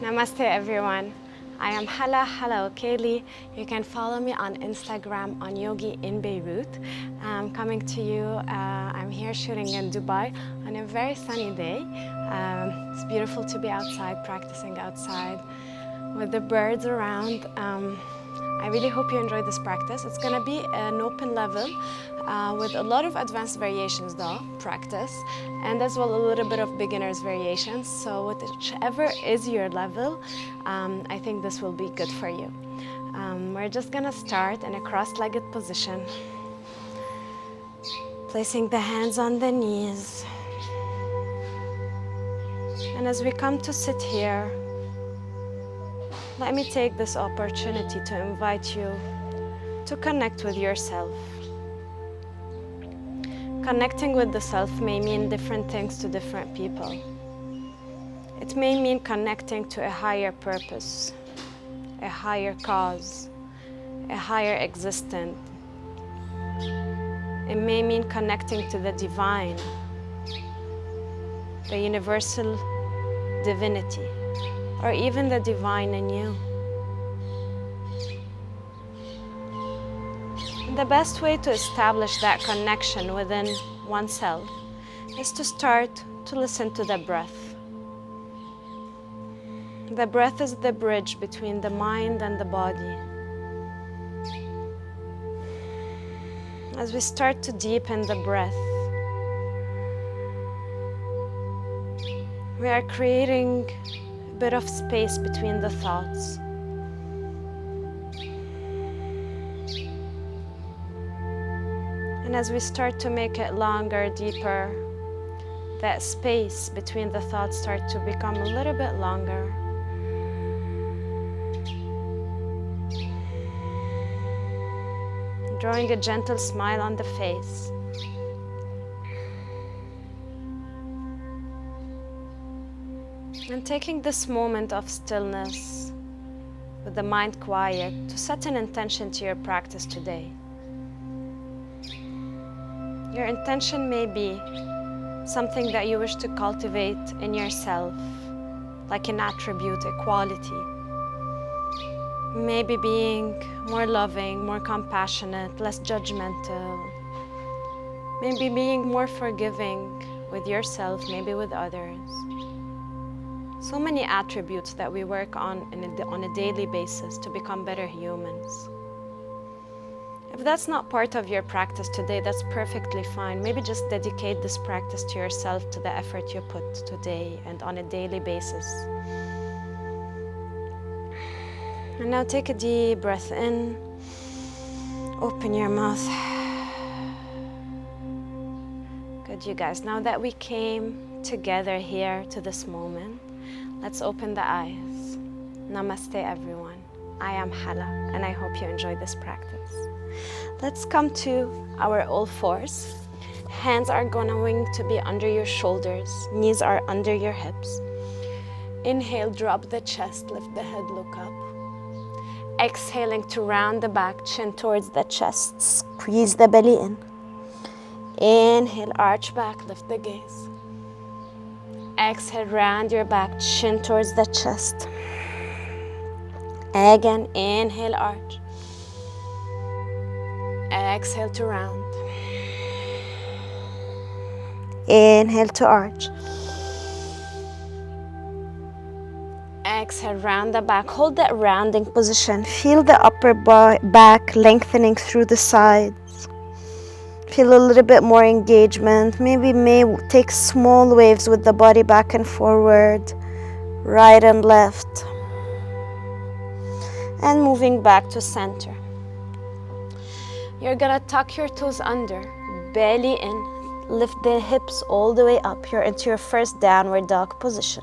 Namaste everyone. I am Hala Okeli. You can follow me on Instagram on Yogi in Beirut. I'm coming to you. I'm here shooting in Dubai on a very sunny day. It's beautiful to be outside, practicing outside with the birds around. I really hope you enjoy this practice. It's going to be an open level with a lot of advanced variations though, practice, and as well a little bit of beginner's variations. So whichever is your level, I think this will be good for you. We're just going to start in a cross-legged position, placing the hands on the knees. And as we come to sit here, let me take this opportunity to invite you to connect with yourself. Connecting with the self may mean different things to different people. It may mean connecting to a higher purpose, a higher cause, a higher existence. It may mean connecting to the divine, the universal divinity, or even the divine in you. The best way to establish that connection within oneself is to start to listen to the breath. The breath is the bridge between the mind and the body. As we start to deepen the breath, we are creating a bit of space between the thoughts. And as we start to make it longer, deeper, that space between the thoughts starts to become a little bit longer. Drawing a gentle smile on the face. And taking this moment of stillness with the mind quiet to set an intention to your practice today. Your intention may be something that you wish to cultivate in yourself, like an attribute, a quality. Maybe being more loving, more compassionate, less judgmental. Maybe being more forgiving with yourself, maybe with others. So many attributes that we work on a daily basis to become better humans. If that's not part of your practice today, that's perfectly fine. Maybe just dedicate this practice to yourself, to the effort you put today and on a daily basis. And now take a deep breath in. Open your mouth. Good, you guys. Now that we came together here to this moment, let's open the eyes. Namaste, everyone. I am Hala, and I hope you enjoy this practice. Let's come to our all fours. Hands are going to be under your shoulders. Knees are under your hips. Inhale, drop the chest, lift the head, look up. Exhaling to round the back, chin towards the chest, squeeze the belly in. Inhale, arch back, lift the gaze. Exhale, round your back, chin towards the chest. Again, inhale, arch. Exhale to round. Inhale to arch. Exhale, round the back. Hold that rounding position. Feel the upper back lengthening through the sides. Feel a little bit more engagement. Maybe take small waves with the body back and forward, right and left. And moving back to center. You're gonna tuck your toes under, belly in, lift the hips all the way up. You're into your first downward dog position.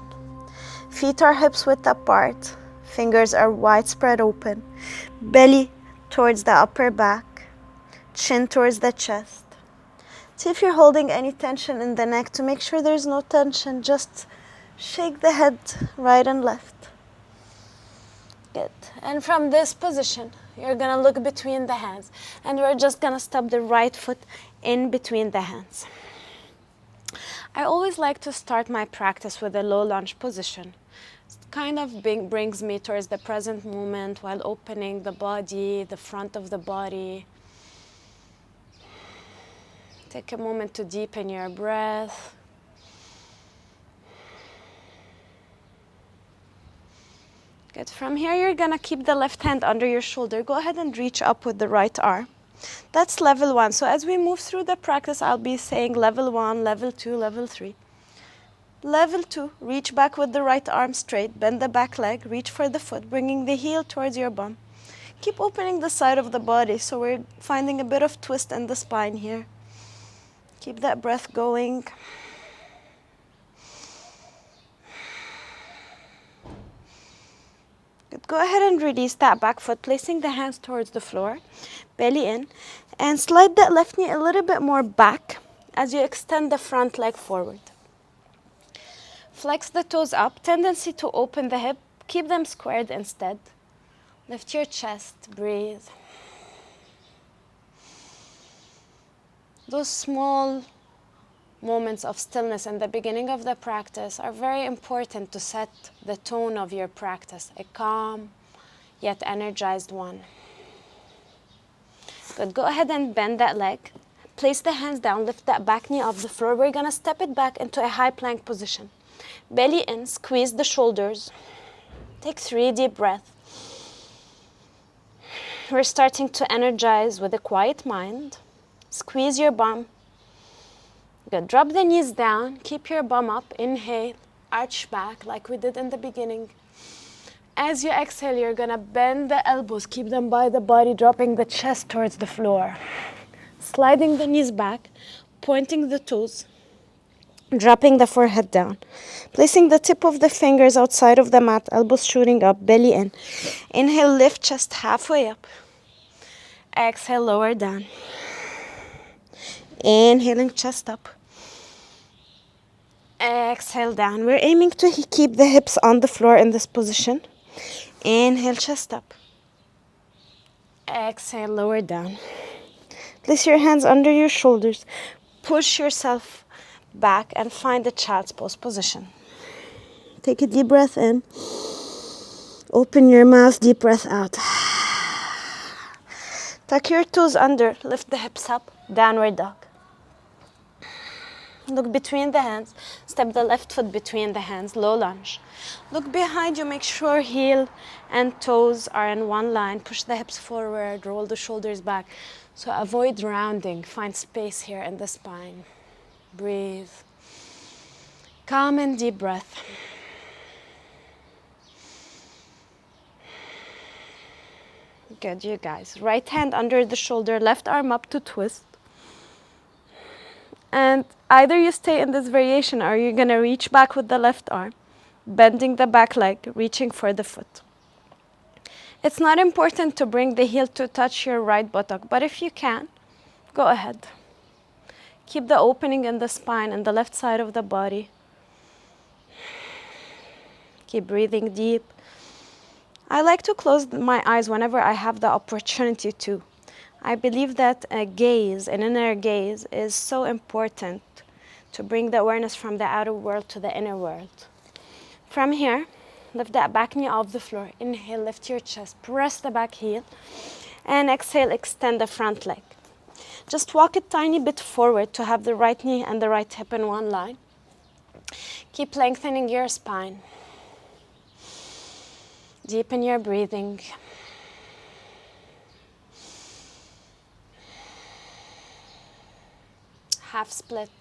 Feet are hips width apart, fingers are wide spread open, belly towards the upper back, chin towards the chest. See if you're holding any tension in the neck. To make sure there's no tension, just shake the head right and left. Good. And from this position, you're gonna look between the hands, and we're just gonna step the right foot in between the hands. I always like to start my practice with a low lunge position. It kind of brings me towards the present moment while opening the body, the front of the body. Take a moment to deepen your breath. Good. From here, you're going to keep the left hand under your shoulder. Go ahead and reach up with the right arm. That's level 1. So as we move through the practice, I'll be saying level 1, level 2, level 3. Level 2, reach back with the right arm straight, bend the back leg, reach for the foot, bringing the heel towards your bum. Keep opening the side of the body, so we're finding a bit of twist in the spine here. Keep that breath going. Good. Go ahead and release that back foot, placing the hands towards the floor, belly in, and slide that left knee a little bit more back as you extend the front leg forward. Flex the toes up, tendency to open the hip, keep them squared instead. Lift your chest, breathe. Those small moments of stillness in the beginning of the practice are very important to set the tone of your practice, a calm yet energized one. Good. Go ahead and bend that leg. Place the hands down, lift that back knee off the floor. We're going to step it back into a high plank position. Belly in, squeeze the shoulders. Take 3 deep breaths. We're starting to energize with a quiet mind. Squeeze your bum. Good. Drop the knees down. Keep your bum up. Inhale. Arch back like we did in the beginning. As you exhale, you're going to bend the elbows. Keep them by the body, dropping the chest towards the floor. Sliding the knees back, pointing the toes, dropping the forehead down. Placing the tip of the fingers outside of the mat, elbows shooting up, belly in. Inhale, lift chest halfway up. Exhale, lower down. Inhaling, chest up. Exhale down. We're aiming to keep the hips on the floor in this position. Inhale, chest up. Exhale, lower down. Place your hands under your shoulders. Push yourself back and find the child's pose position. Take a deep breath in. Open your mouth, deep breath out. Tuck your toes under, lift the hips up, downward dog. Look between the hands, step the left foot between the hands, low lunge. Look behind you, make sure heel and toes are in one line. Push the hips forward, roll the shoulders back. So avoid rounding, find space here in the spine. Breathe. Calm and deep breath. Good, you guys. Right hand under the shoulder, left arm up to twist. And either you stay in this variation or you're going to reach back with the left arm, bending the back leg, reaching for the foot. It's not important to bring the heel to touch your right buttock, but if you can, go ahead. Keep the opening in the spine and the left side of the body. Keep breathing deep. I like to close my eyes whenever I have the opportunity to. I believe that a gaze, an inner gaze, is so important to bring the awareness from the outer world to the inner world. From here, lift that back knee off the floor. Inhale, lift your chest, press the back heel. And exhale, extend the front leg. Just walk a tiny bit forward to have the right knee and the right hip in one line. Keep lengthening your spine. Deepen your breathing. Half split.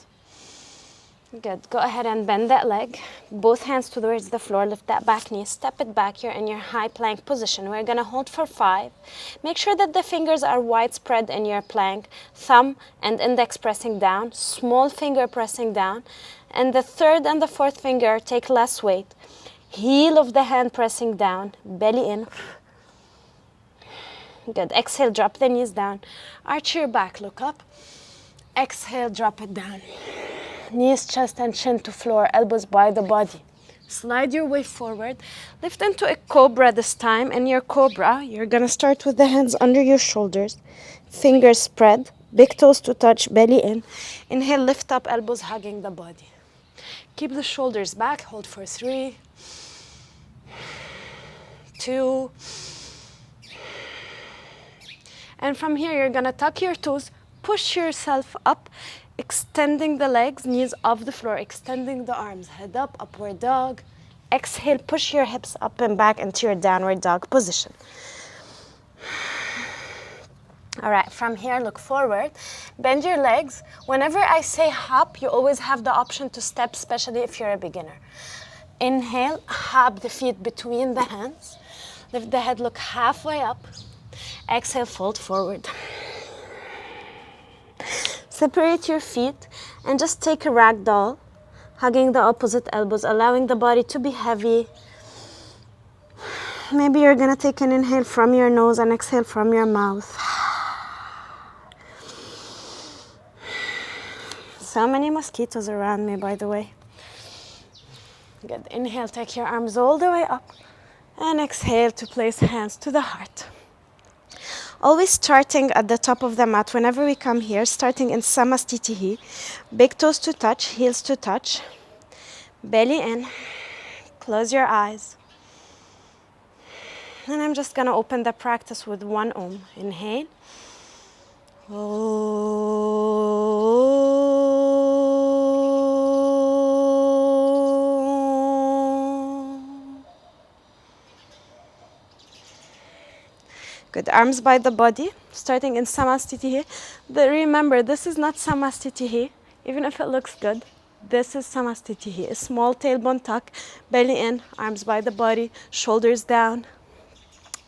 Good. Go ahead and bend that leg. Both hands towards the floor. Lift that back knee. Step it back. You're in your high plank position. We're going to hold for 5. Make sure that the fingers are widespread in your plank. Thumb and index pressing down. Small finger pressing down. And the third and the fourth finger take less weight. Heel of the hand pressing down. Belly in. Good. Exhale. Drop the knees down. Arch your back. Look up. Exhale, drop it down. Knees, chest, and chin to floor, elbows by the body. Slide your way forward. Lift into a cobra this time. In your cobra, you're going to start with the hands under your shoulders. Fingers spread. Big toes to touch, belly in. Inhale, lift up, elbows hugging the body. Keep the shoulders back. Hold for 3, 2. And from here, you're gonna tuck your toes, push yourself up, extending the legs, knees off the floor, extending the arms, head up, upward dog. Exhale, push your hips up and back into your downward dog position. All right, from here, look forward, bend your legs. Whenever I say hop, you always have the option to step, especially if you're a beginner. Inhale, hop the feet between the hands. Lift the head, look halfway up. Exhale, fold forward. Separate your feet and just take a ragdoll, hugging the opposite elbows, allowing the body to be heavy. Maybe you're gonna take an inhale from your nose and exhale from your mouth. So many mosquitoes around me, by the way. Good. Inhale, take your arms all the way up. And exhale to place hands to the heart. Always starting at the top of the mat whenever we come here, starting in Namaste. Big toes to touch, heels to touch. Belly in. Close your eyes. And I'm just gonna open the practice with one Om. Inhale. Good, arms by the body, starting in Samastitihi. Remember, this is not Samastitihi, even if it looks good. This is Samastitihi, a small tailbone tuck, belly in, arms by the body, shoulders down,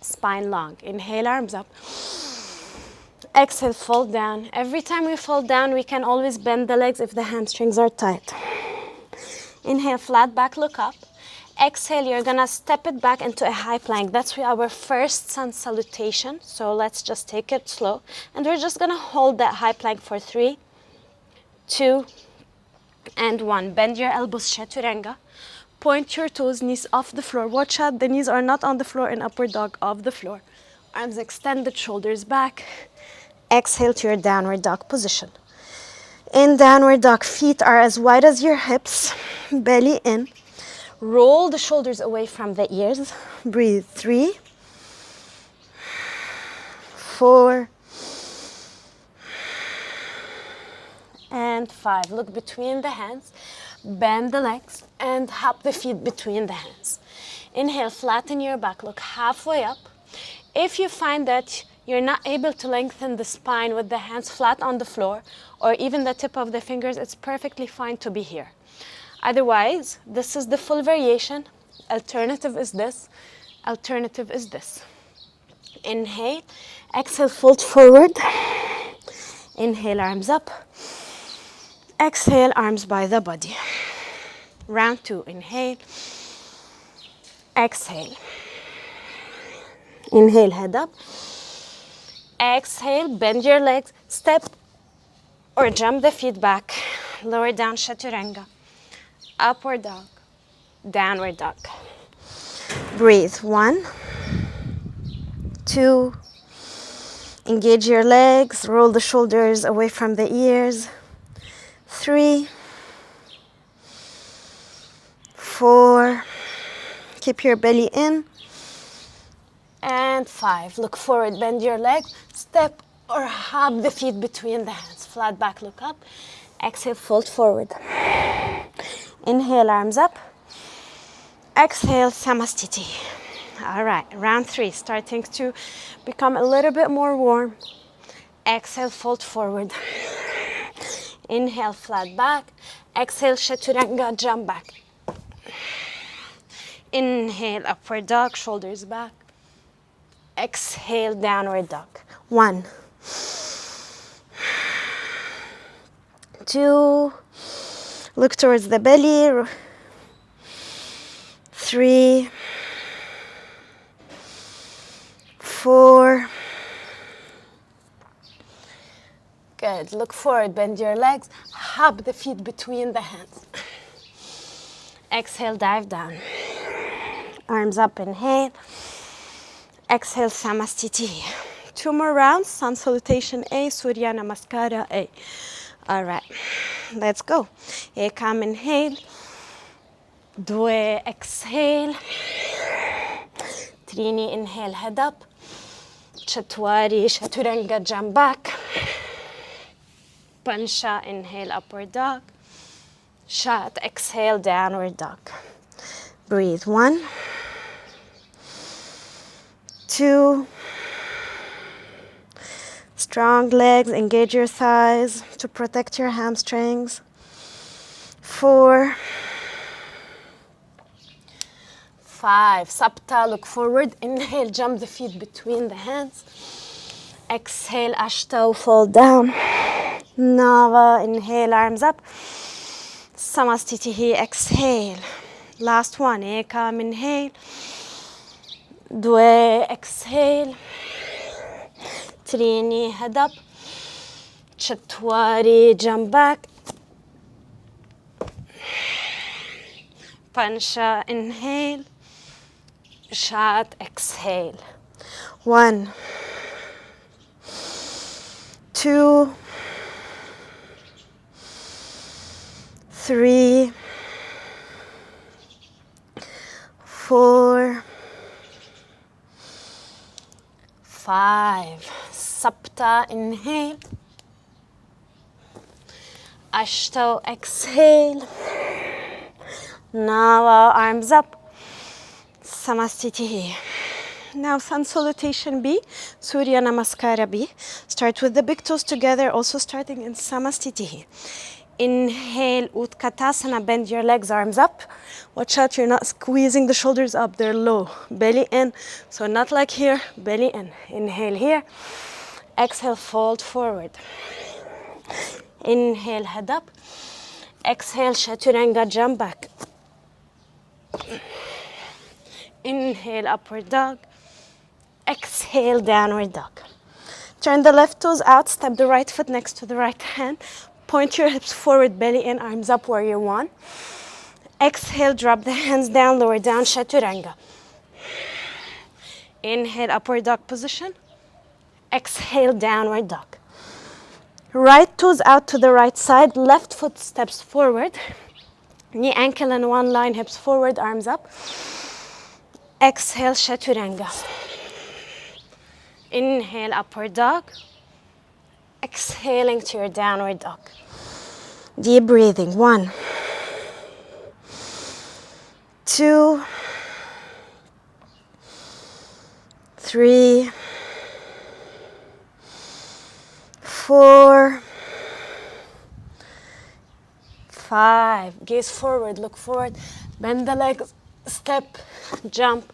spine long. Inhale, arms up. Exhale, fold down. Every time we fold down, we can always bend the legs if the hamstrings are tight. Inhale, flat back, look up. Exhale, you're gonna step it back into a high plank. That's our first sun salutation. So let's just take it slow. And we're just gonna hold that high plank for 3, 2, and 1. Bend your elbows, chaturanga. Point your toes, knees off the floor. Watch out, the knees are not on the floor in upward dog, off the floor. Arms extended, shoulders back. Exhale to your downward dog position. In downward dog, feet are as wide as your hips. Belly in. Roll the shoulders away from the ears. Breathe. 3, 4, and 5. Look between the hands. Bend the legs and hop the feet between the hands. Inhale, flatten your back. Look halfway up. If you find that you're not able to lengthen the spine with the hands flat on the floor or even the tip of the fingers, it's perfectly fine to be here. Otherwise, this is the full variation. Alternative is this. Alternative is this. Inhale. Exhale, fold forward. Inhale, arms up. Exhale, arms by the body. Round 2. Inhale. Exhale. Inhale, head up. Exhale, bend your legs. Step or jump the feet back. Lower down, chaturanga. Upward dog, downward dog. Breathe. 1, 2. Engage your legs. Roll the shoulders away from the ears. 3, 4. Keep your belly in. And 5. Look forward, bend your legs. Step or hop the feet between the hands. Flat back, look up. Exhale, fold forward. Inhale, arms up. Exhale, Samastiti. All right, round 3, starting to become a little bit more warm. Exhale, fold forward. Inhale, flat back. Exhale, chaturanga, jump back. Inhale, upward dog, shoulders back. Exhale, downward dog. 1, 2. Look towards the belly. 3, 4. Good. Look forward, bend your legs. Hop the feet between the hands. Exhale, dive down. Arms up, inhale. Exhale, Samastiti. 2 more rounds. Sun salutation A, Surya Namaskara A. All right, let's go. Here come, inhale. 2, exhale. 3, inhale, head up. 4, chaturanga, jump back. Pansha, inhale, upward dog. Shat, exhale, downward dog. Breathe. 1, 2. Strong legs, engage your thighs to protect your hamstrings. 4, 5, Sapta, look forward. Inhale, jump the feet between the hands. Exhale, Ashta, fall down. Nava, inhale, arms up. Samastitihi, exhale. Last one, Ekam, inhale. 2, exhale. 3, head up. 4, jump back. Pansha, inhale. Shat, exhale. 1, 2, 3, 4, 5. Sapta, inhale. Ashto, exhale. Nava, arms up. Samastitihi. Now Sun Salutation B, Surya Namaskara B. Start with the big toes together, also starting in Samastitihi. Inhale, Utkatasana, bend your legs, arms up. Watch out, you're not squeezing the shoulders up, they're low. Belly in, so not like here, belly in. Inhale here, exhale, fold forward. Inhale, head up. Exhale, Chaturanga, jump back. Inhale, upward dog. Exhale, downward dog. Turn the left toes out, step the right foot next to the right hand. Point your hips forward, belly in, arms up, warrior 1. Exhale, drop the hands down, lower down, Chaturanga. Inhale, upward dog position. Exhale, downward dog. Right toes out to the right side, left foot steps forward. Knee, ankle in one line, hips forward, arms up. Exhale, Chaturanga. Inhale, upward dog. Exhaling to your downward dog. Deep breathing. 1, 2, 3, 4, 5. Gaze forward, look forward. Bend the legs, step, jump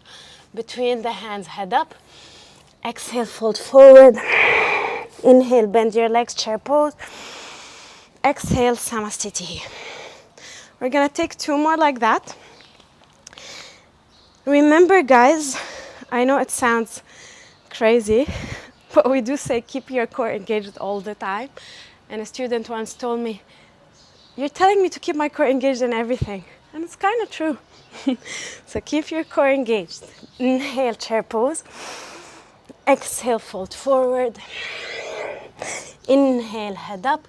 between the hands, head up. Exhale, fold forward. Inhale, bend your legs, chair pose. Exhale, Samastitihi. We're gonna take 2 more like that. Remember, guys, I know it sounds crazy, but we do say keep your core engaged all the time. And a student once told me, you're telling me to keep my core engaged in everything. And it's kind of true. So keep your core engaged. Inhale, chair pose. Exhale, fold forward. Inhale, head up.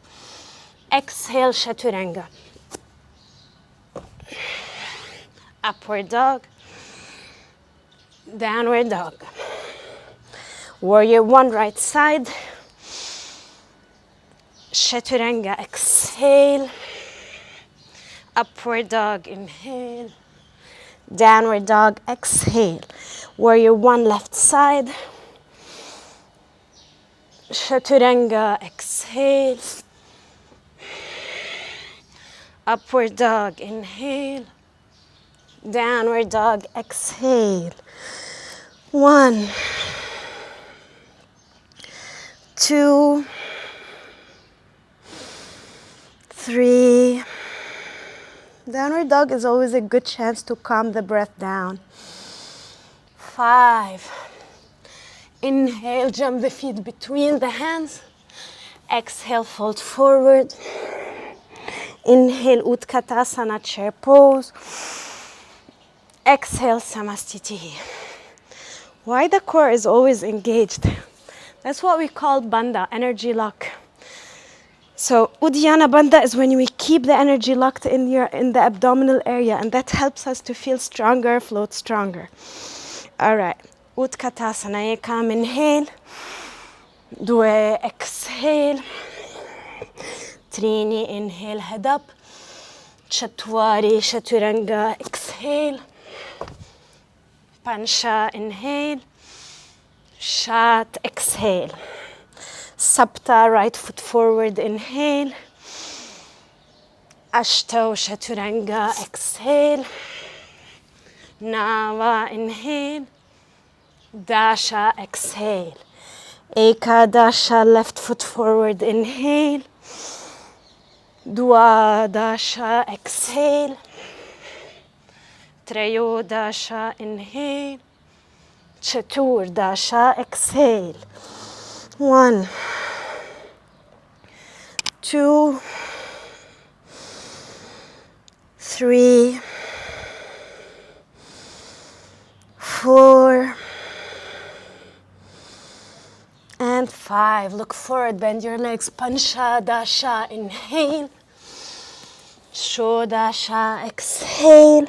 Exhale, Chaturanga. Upward dog. Downward dog. Warrior 1, right side. Chaturanga, exhale. Upward dog, inhale. Downward dog, exhale. Warrior 1, left side. Chaturanga, exhale. Upward dog, inhale. Downward dog, exhale. 1, 2, 3. Downward dog is always a good chance to calm the breath down. 5. Inhale, jump the feet between the hands. Exhale, fold forward. Inhale, Utkatasana, chair pose. Exhale, Samastitihi. Why the core is always engaged? That's what we call bandha, energy lock. So Uddiyana Bandha is when we keep the energy locked in the abdominal area, and that helps us to feel stronger, float stronger. All right. Utkatasana. Come inhale. Due exhale. Trini inhale, head up. Chatwari chaturanga exhale. Pancha inhale. Shat exhale. Sapta, right foot forward, inhale. Ashtau chaturanga, exhale. Nava, inhale. Dasha, exhale. Ekadasha, left foot forward, inhale. Dwadasha, exhale. Trayodasha, inhale. Chaturdasha, exhale. 1, 2, 3, 4, and 5. Look forward, bend your legs. Pancha dasha, inhale. Shodasha, exhale.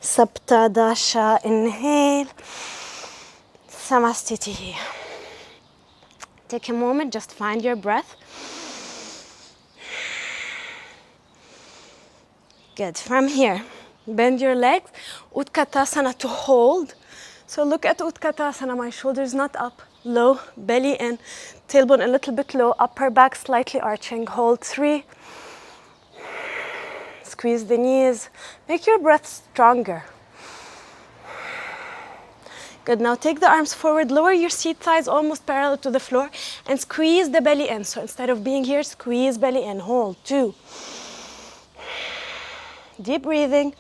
Sapta dasha, inhale. Samastiti. Take a moment, just find your breath. Good. From here, bend your legs. Utkatasana to hold. So look at Utkatasana. My shoulders not up, low, belly in, tailbone a little bit low, upper back slightly arching. Hold 3. Squeeze the knees. Make your breath stronger. Good. Now take the arms forward, lower your seat thighs almost parallel to the floor, and squeeze the belly in. So instead of being here, squeeze belly in. Hold 2. Deep breathing.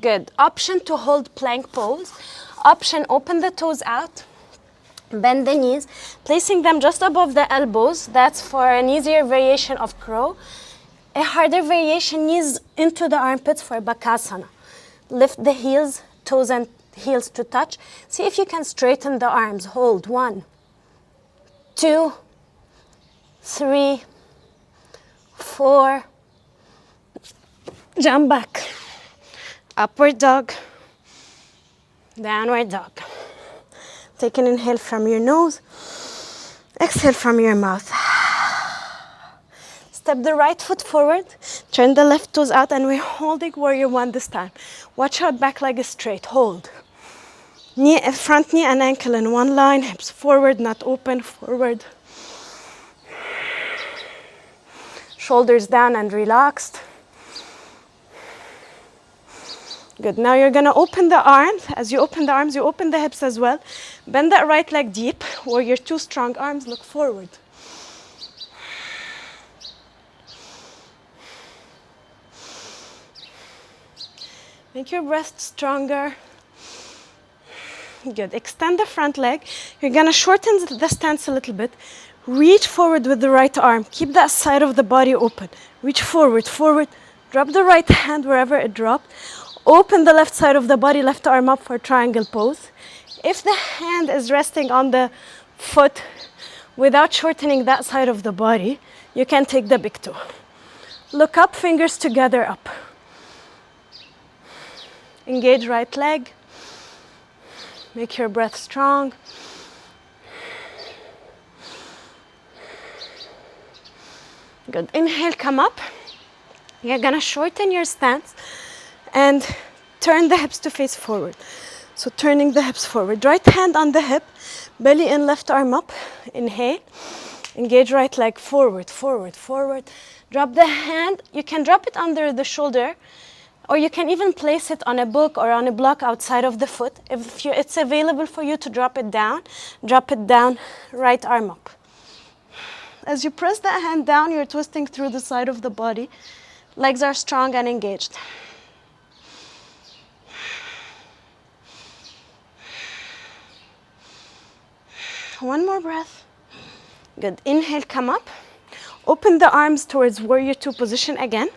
Good. Option to hold plank pose. Option, open the toes out. Bend the knees, placing them just above the elbows. That's for an easier variation of crow. A harder variation, knees into the armpits for Bakasana. Lift the heels, toes and heels to touch. See if you can straighten the arms. Hold 1, 2, 3, 4. Jump back. Upward dog. Downward dog. Take an inhale from your nose. Exhale from your mouth. Step the right foot forward. Turn the left toes out, and we're holding warrior 1 this time. Watch out, back leg is straight. Hold. Knee, front knee and ankle in one line. Hips forward, not open. Forward. Shoulders down and relaxed. Good. Now you're going to open the arms. As you open the arms, you open the hips as well. Bend that right leg deep. Warrior 2, strong arms. Look forward. Make your breath stronger. Good. Extend the front leg. You're going to shorten the stance a little bit. Reach forward with the right arm. Keep that side of the body open. Reach forward, forward. Drop the right hand wherever it dropped. Open the left side of the body, left arm up for triangle pose. If the hand is resting on the foot without shortening that side of the body, you can take the big toe. Look up, fingers together up. Engage right leg. Make your breath strong. Good. Inhale, come up. You're gonna shorten your stance and turn the hips to face forward. So turning the hips forward. Right hand on the hip, belly in, left arm up. Inhale. Engage right leg forward, forward, forward. Drop the hand. You can drop it under the shoulder, or you can even place it on a book or on a block outside of the foot. If it's available for you to drop it down, right arm up. As you press that hand down, you're twisting through the side of the body. Legs are strong and engaged. One more breath. Good. Inhale, come up. Open the arms towards warrior 2 position again.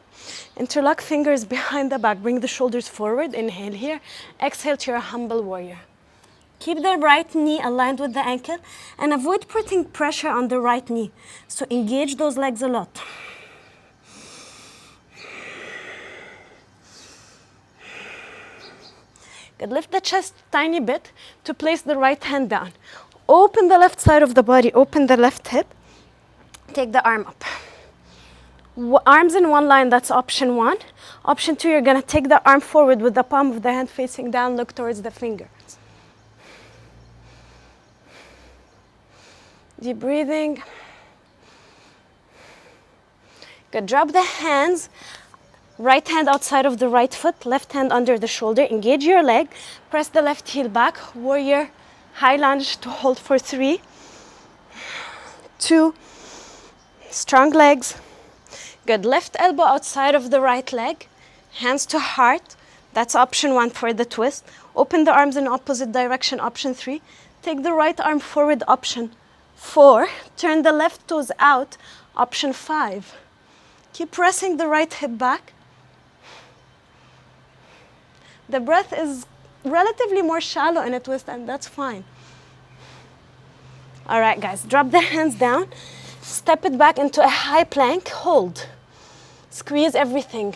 Interlock fingers behind the back. Bring the shoulders forward. Inhale here. Exhale to your humble warrior. Keep the right knee aligned with the ankle and avoid putting pressure on the right knee. So engage those legs a lot. Good. Lift the chest tiny bit to place the right hand down. Open the left side of the body, open the left hip. Take the arm up. Arms in one line, that's option one. Option two, you're gonna take the arm forward with the palm of the hand facing down, look towards the fingers. Deep breathing. Good. Drop the hands. Right hand outside of the right foot, left hand under the shoulder. Engage your leg. Press the left heel back. Warrior high lunge to hold for 3, 2, strong legs. Good. Left elbow outside of the right leg. Hands to heart. That's option 1 for the twist. Open the arms in opposite direction, option 3. Take the right arm forward, option 4. Turn the left toes out, option 5. Keep pressing the right hip back. The breath is relatively more shallow in a twist, and that's fine. All right, guys, drop the hands down. Step it back into a high plank. Hold. Squeeze everything.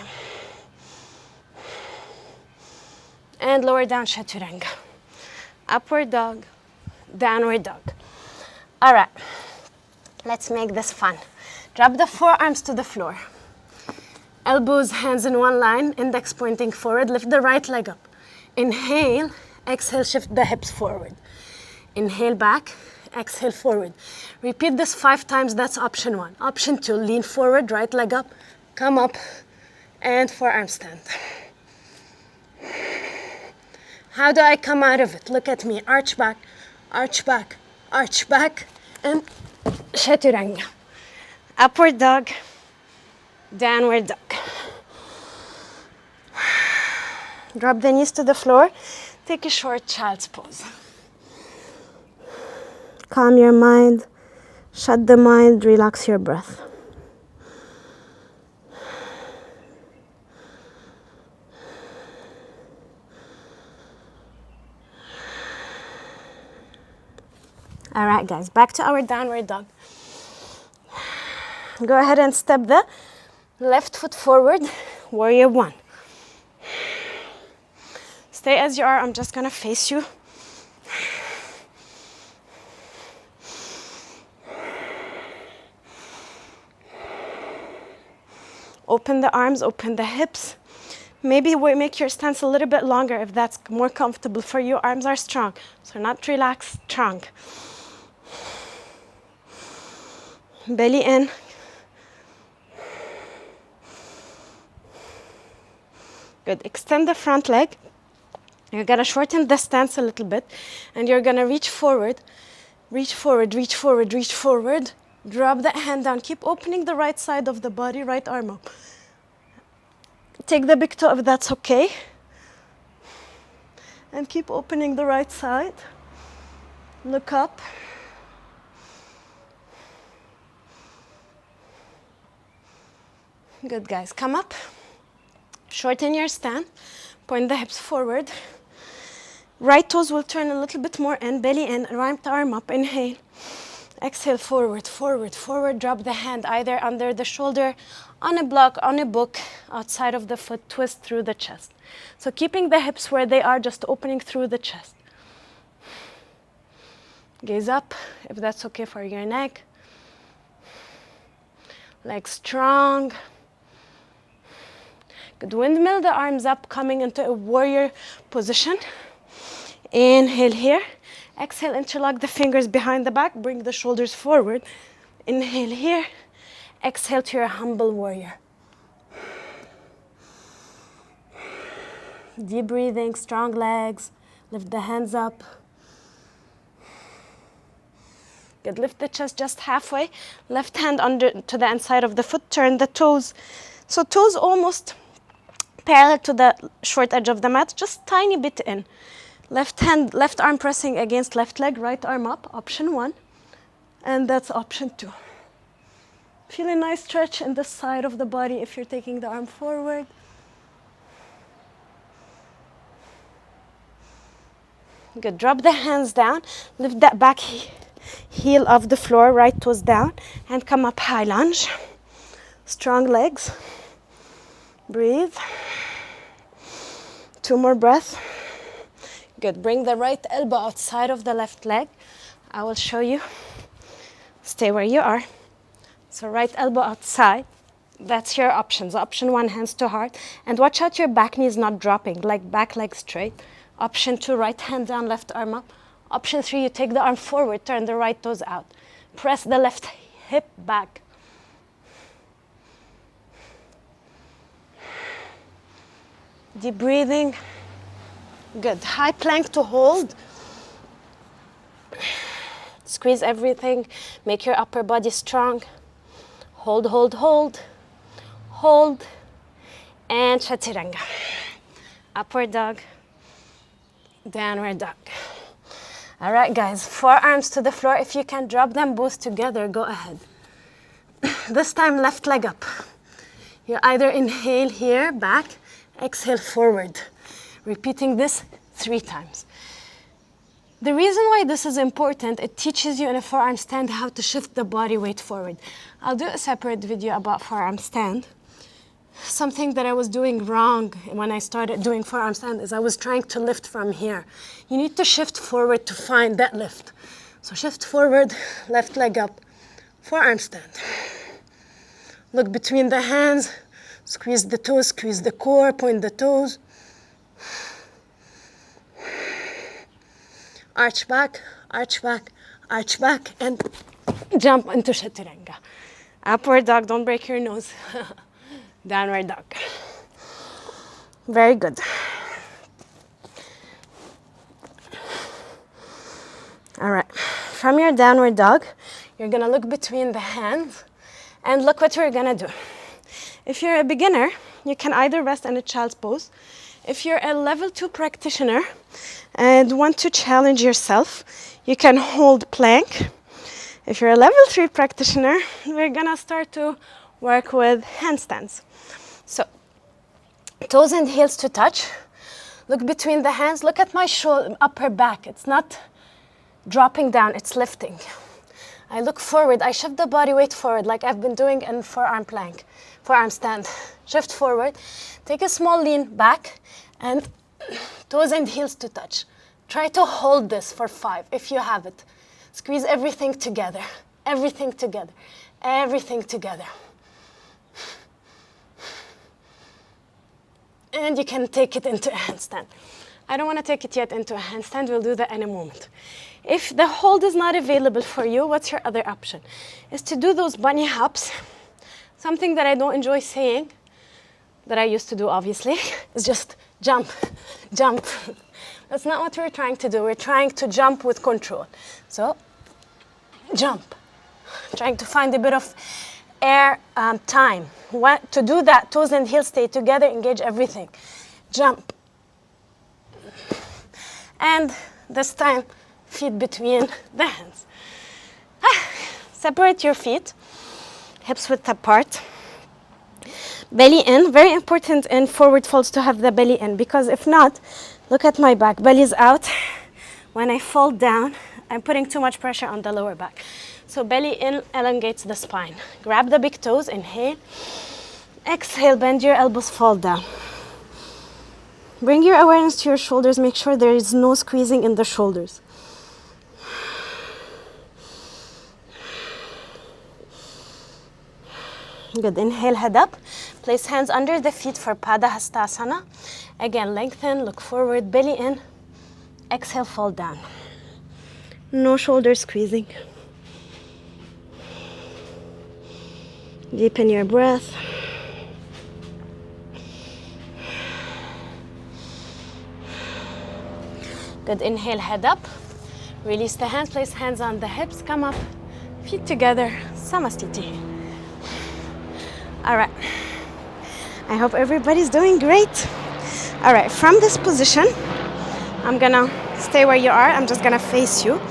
And lower down, chaturanga. Upward dog, downward dog. All right, let's make this fun. Drop the forearms to the floor. Elbows, hands in one line, index pointing forward. Lift the right leg up. Inhale, exhale, shift the hips forward. Inhale back, exhale forward. Repeat this 5 times, that's option 1. Option 2, lean forward, right leg up, come up, and forearm stand. How do I come out of it? Look at me, arch back, arch back, arch back, and chaturanga. Upward dog, downward dog. Drop the knees to the floor. Take a short child's pose. Calm your mind, shut the mind, relax your breath. All right, guys, back to our downward dog. Go ahead and step the left foot forward, warrior 1. Stay as you are, I'm just gonna face you. Open the arms, open the hips. Maybe make your stance a little bit longer if that's more comfortable for you. Arms are strong, so not relaxed, strong. Belly in. Good. Extend the front leg. You're gonna shorten the stance a little bit, and you're gonna reach forward, reach forward, reach forward, reach forward. Drop the hand down. Keep opening the right side of the body, right arm up. Take the big toe if that's okay. And keep opening the right side. Look up. Good, guys. Come up. Shorten your stand. Point the hips forward. Right toes will turn a little bit more in, belly in, right arm up. Inhale. Exhale, forward, forward, forward. Drop the hand either under the shoulder, on a block, on a book, outside of the foot. Twist through the chest. So keeping the hips where they are, just opening through the chest. Gaze up, if that's okay for your neck. Legs strong. Good. Windmill the arms up, coming into a warrior position. Inhale here. Exhale, interlock the fingers behind the back. Bring the shoulders forward. Inhale here. Exhale to your humble warrior. Deep breathing, strong legs. Lift the hands up. Good. Lift the chest just halfway. Left hand under to the inside of the foot. Turn the toes. So toes almost parallel to the short edge of the mat, just tiny bit in. Left hand, left arm pressing against left leg, right arm up, option 1. And that's option 2. Feel a nice stretch in the side of the body if you're taking the arm forward. Good, drop the hands down, lift that back heel off the floor, right toes down, and come up high lunge. Strong legs. Breathe. 2 more breaths. Good, bring the right elbow outside of the left leg. I will show you. Stay where you are. So right elbow outside. That's your options. Option 1, hands to heart. And watch out your back knee is not dropping, like back leg straight. Option 2, right hand down, left arm up. Option 3, you take the arm forward, turn the right toes out. Press the left hip back. Deep breathing. Good. High plank to hold. Squeeze everything. Make your upper body strong. Hold, hold, hold. Hold. And chaturanga. Upward dog. Downward dog. All right, guys. Forearms to the floor. If you can drop them both together, go ahead. This time, left leg up. You either inhale here, back. Exhale, forward. Repeating this 3 times. The reason why this is important, it teaches you in a forearm stand how to shift the body weight forward. I'll do a separate video about forearm stand. Something that I was doing wrong when I started doing forearm stand is I was trying to lift from here. You need to shift forward to find that lift. So shift forward, left leg up, forearm stand. Look between the hands, squeeze the toes, squeeze the core, point the toes. Arch back, arch back, arch back, and jump into chaturanga. Upward dog, don't break your nose. Downward dog. Very good. All right, from your downward dog, you're gonna look between the hands and look what we're gonna do. If you're a beginner, you can either rest in a child's pose. If you're a level 2 practitioner and want to challenge yourself, you can hold plank. If you're a level 3 practitioner, we're gonna start to work with handstands. So, toes and heels to touch. Look between the hands. Look at my upper back. It's not dropping down, it's lifting. I look forward. I shift the body weight forward like I've been doing in forearm plank, forearm stand. Shift forward. Take a small lean back and toes and heels to touch. Try to hold this for 5 if you have it. Squeeze everything together, everything together, everything together. And you can take it into a handstand. I don't want to take it yet into a handstand. We'll do that in a moment. If the hold is not available for you, what's your other option? Is to do those bunny hops. Something that I don't enjoy saying, that I used to do obviously, is just jump, jump. That's not what we're trying to do. We're trying to jump with control. So, jump. Trying to find a bit of air time. To do that, toes and heels stay together, engage everything. Jump. And this time, feet between the hands. Separate your feet, hips width apart. Belly in, very important in forward folds to have the belly in, because if not, look at my back, belly's out. When I fall down, I'm putting too much pressure on the lower back. So belly in elongates the spine. Grab the big toes, inhale. Exhale, bend your elbows, fall down. Bring your awareness to your shoulders, make sure there is no squeezing in the shoulders. Good, inhale, head up. Place hands under the feet for Padahastasana. Again, lengthen, look forward, belly in. Exhale, fall down. No shoulder squeezing. Deepen your breath. Good, inhale, head up. Release the hands, place hands on the hips, come up, feet together, Samastiti. All right, I hope everybody's doing great. All right, from this position, I'm gonna stay where you are. I'm just gonna face you.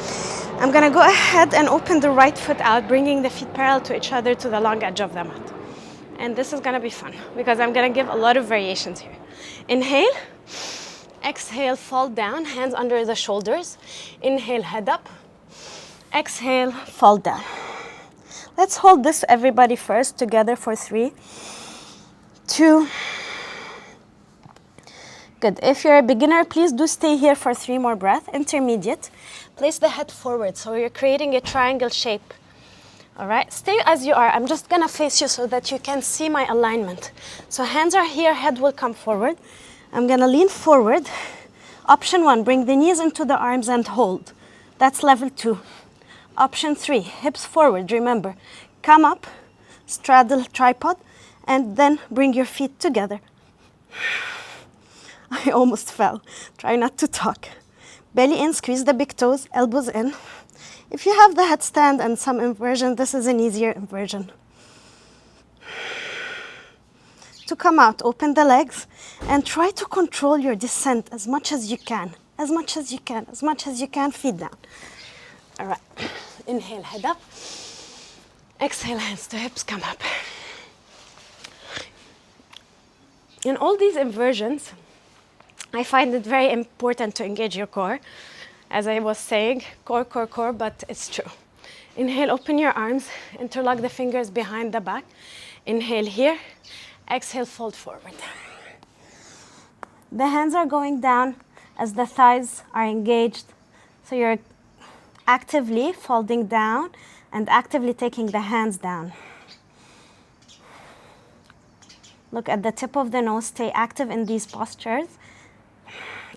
I'm gonna go ahead and open the right foot out, bringing the feet parallel to each other to the long edge of the mat. And this is gonna be fun because I'm gonna give a lot of variations here. Inhale, Exhale, fall down, hands under the shoulders. Inhale, head up. Exhale, fall down. Let's hold this, everybody, first together for 3, 2. Good. If you're a beginner, please do stay here for 3 more breaths. Intermediate, place the head forward so you're creating a triangle shape. All right, stay as you are. I'm just gonna face you so that you can see my alignment. So hands are here, head will come forward. I'm gonna lean forward. Option 1, bring the knees into the arms and hold. That's level 2. Option 3, hips forward, remember. Come up, straddle tripod, and then bring your feet together. I almost fell. Try not to talk. Belly in, squeeze the big toes, elbows in. If you have the headstand and some inversion, this is an easier inversion. To come out, open the legs, and try to control your descent as much as you can. As much as you can, as much as you can, feet down. All right, inhale, head up. Exhale, hands to hips, come up. In all these inversions, I find it very important to engage your core. As I was saying, core, core, core, but it's true. Inhale, open your arms, interlock the fingers behind the back. Inhale here, exhale, fold forward. The hands are going down as the thighs are engaged. So you're actively folding down and actively taking the hands down. Look at the tip of the nose, stay active in these postures.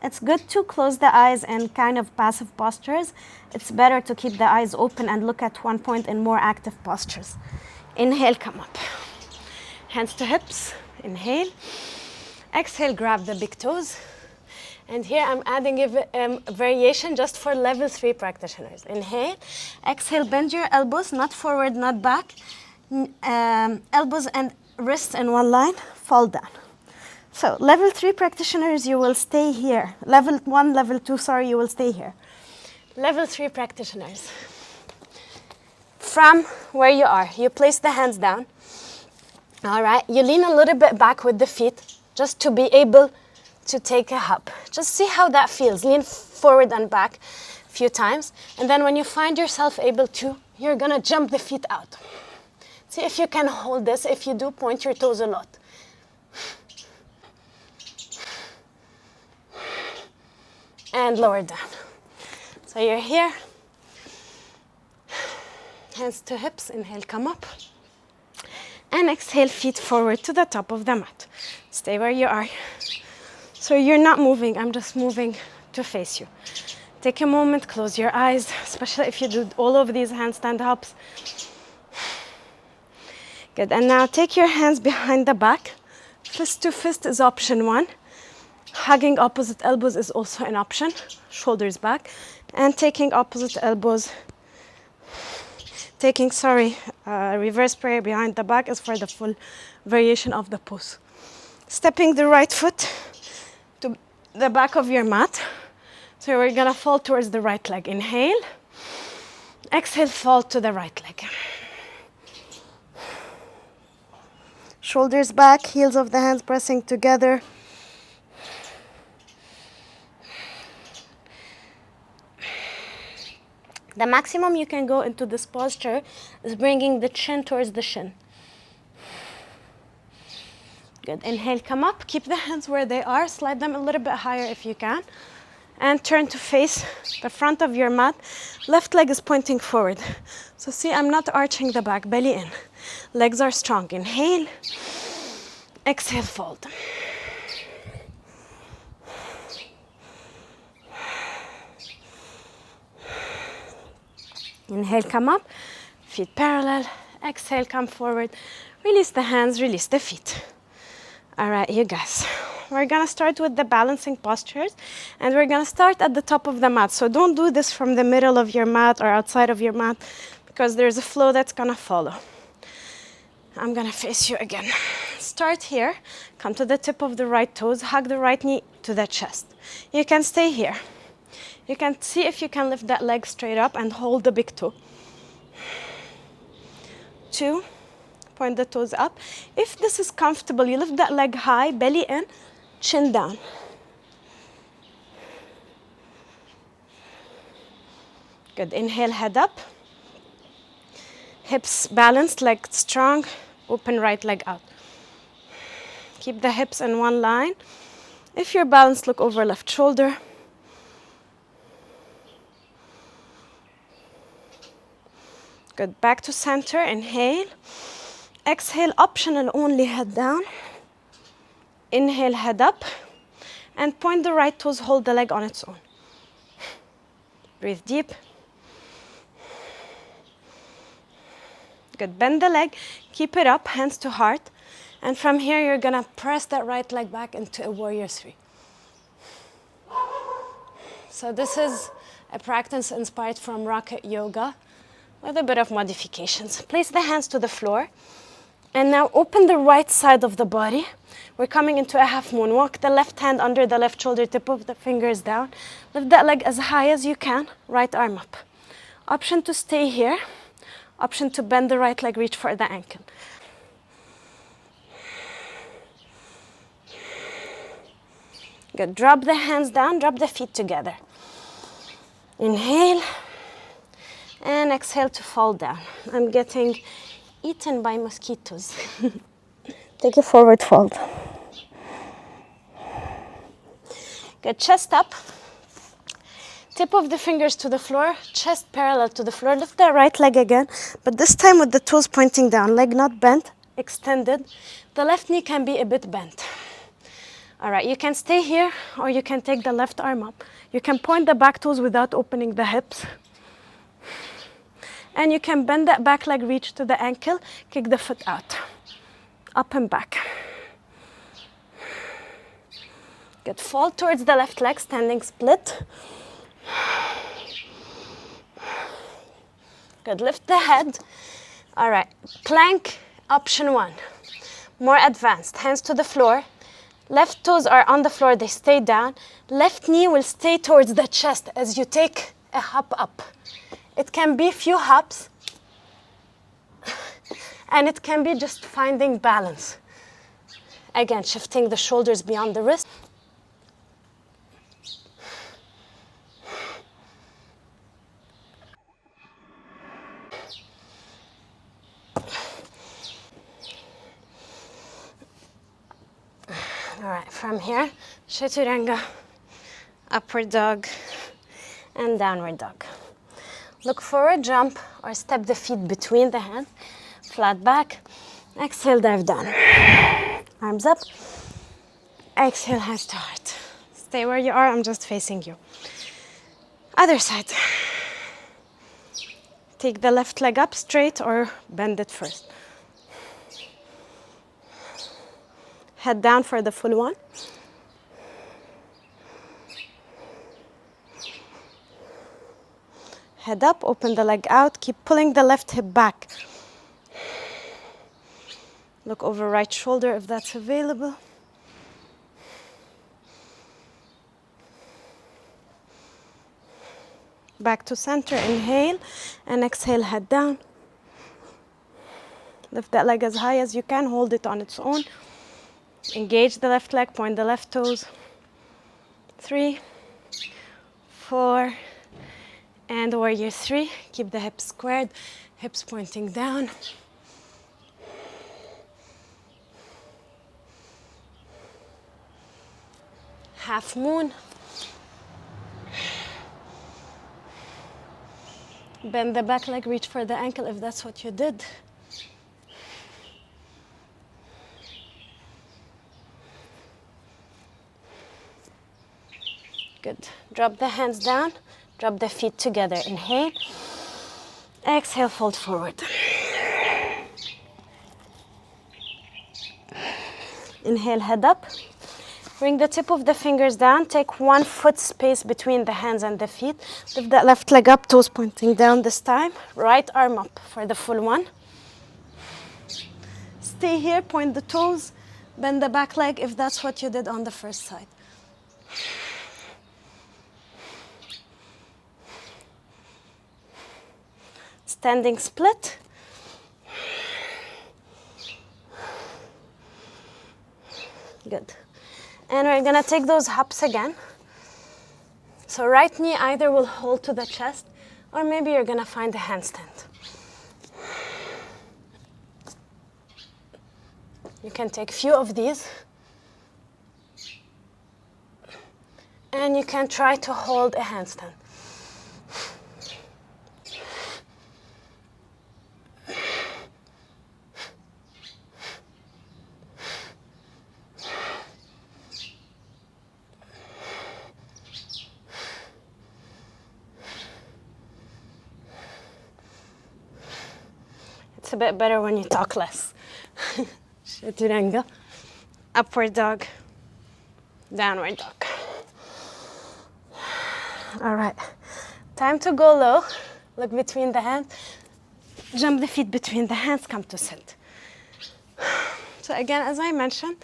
It's good to close the eyes in kind of passive postures. It's better to keep the eyes open and look at one point in more active postures. Inhale, come up. Hands to hips, inhale. Exhale, grab the big toes. And here I'm adding a variation just for level 3 practitioners. Inhale, exhale, bend your elbows, not forward, not back. Elbows and wrists in one line, fall down. So level 3 practitioners, you will stay here. Level 1, level 2, sorry, you will stay here. Level 3 practitioners. From where you are, you place the hands down. All right, you lean a little bit back with the feet just to be able to take a hop. Just see how that feels. Lean forward and back a few times. And then when you find yourself able to, you're gonna jump the feet out. See if you can hold this. If you do, point your toes a lot. And lower down. So you're here. Hands to hips, inhale, come up. And exhale, feet forward to the top of the mat. Stay where you are. So you're not moving, I'm just moving to face you. Take a moment, close your eyes, especially if you do all of these handstand hops. Good, and now take your hands behind the back. Fist to fist is option 1. Hugging opposite elbows is also an option. Shoulders back. And taking opposite elbows, reverse prayer behind the back is for the full variation of the pose. Stepping the right foot to the back of your mat. So we're gonna fall towards the right leg. Inhale. Exhale, fall to the right leg. Shoulders back, heels of the hands pressing together. The maximum you can go into this posture is bringing the chin towards the shin. Good. Inhale, come up. Keep the hands where they are. Slide them a little bit higher if you can. And turn to face the front of your mat. Left leg is pointing forward. So see, I'm not arching the back, belly in. Legs are strong. Inhale. Exhale, fold. Inhale, come up. Feet parallel. Exhale, come forward. Release the hands, release the feet. All right, you guys. We're gonna start with the balancing postures, and we're gonna start at the top of the mat. So don't do this from the middle of your mat or outside of your mat, because there's a flow that's gonna follow. I'm gonna face you again. Start here, come to the tip of the right toes, hug the right knee to the chest. You can stay here. You can see if you can lift that leg straight up and hold the big toe. 2, point the toes up. If this is comfortable, you lift that leg high, belly in, chin down. Good. Inhale, head up. Hips balanced, leg strong. Open right leg out. Keep the hips in one line. If you're balanced, look over left shoulder. Good. Back to center. Inhale. Exhale, optional only, head down. Inhale, head up. And point the right toes, hold the leg on its own. Breathe deep. Good. Bend the leg, keep it up, hands to heart. And from here, you're gonna press that right leg back into a warrior three. So this is a practice inspired from rocket yoga with a bit of modifications. Place the hands to the floor. And now open the right side of the body. We're coming into a half moon. Walk the left hand under the left shoulder, tip of the fingers down. Lift that leg as high as you can, right arm up. Option to stay here. Option to bend the right leg, reach for the ankle. Good. Drop the hands down, drop the feet together. Inhale. And exhale to fall down. I'm getting eaten by mosquitoes. Take a forward fold. Good. Chest up. Tip of the fingers to the floor, chest parallel to the floor. Lift the right leg again, but this time with the toes pointing down. Leg not bent, extended. The left knee can be a bit bent. All right, you can stay here or you can take the left arm up. You can point the back toes without opening the hips. And you can bend that back leg, reach to the ankle, kick the foot out. Up and back. Good. Fall towards the left leg, standing split. Good. Lift the head. All right. Plank, option one. More advanced. Hands to the floor. Left toes are on the floor. They stay down. Left knee will stay towards the chest as you take a hop up. It can be few hops. And it can be just finding balance. Again, shifting the shoulders beyond the wrist. All right, from here, Chaturanga, upward dog, and downward dog. Look forward, jump, or step the feet between the hands. Flat back. Exhale, dive down. Arms up. Exhale, hands to heart. Stay where you are, I'm just facing you. Other side. Take the left leg up straight or bend it first. Head down for the full one. Head up, open the leg out, keep pulling the left hip back. Look over right shoulder if that's available. Back to center, inhale, and exhale, head down. Lift that leg as high as you can, hold it on its own. Engage the left leg, point the left toes. 3, 4, and warrior 3. Keep the hips squared, hips pointing down. Half moon. Bend the back leg, reach for the ankle if that's what you did. Good. Drop the hands down, drop the feet together. Inhale. Exhale, fold forward. Inhale, head up. Bring the tip of the fingers down. Take 1 foot space between the hands and the feet. Lift that left leg up, toes pointing down this time. Right arm up for the full one. Stay here, point the toes. Bend the back leg if that's what you did on the first side. Standing split. Good. And we're gonna take those hops again. So right knee either will hold to the chest Or maybe you're gonna find a handstand. You can take a few of these. And you can try to hold a handstand. It's a bit better when you talk less. Chaturanga, upward dog, downward dog. All right, time to go low. Look between the hands. Jump the feet between the hands, come to sit. So again, as I mentioned,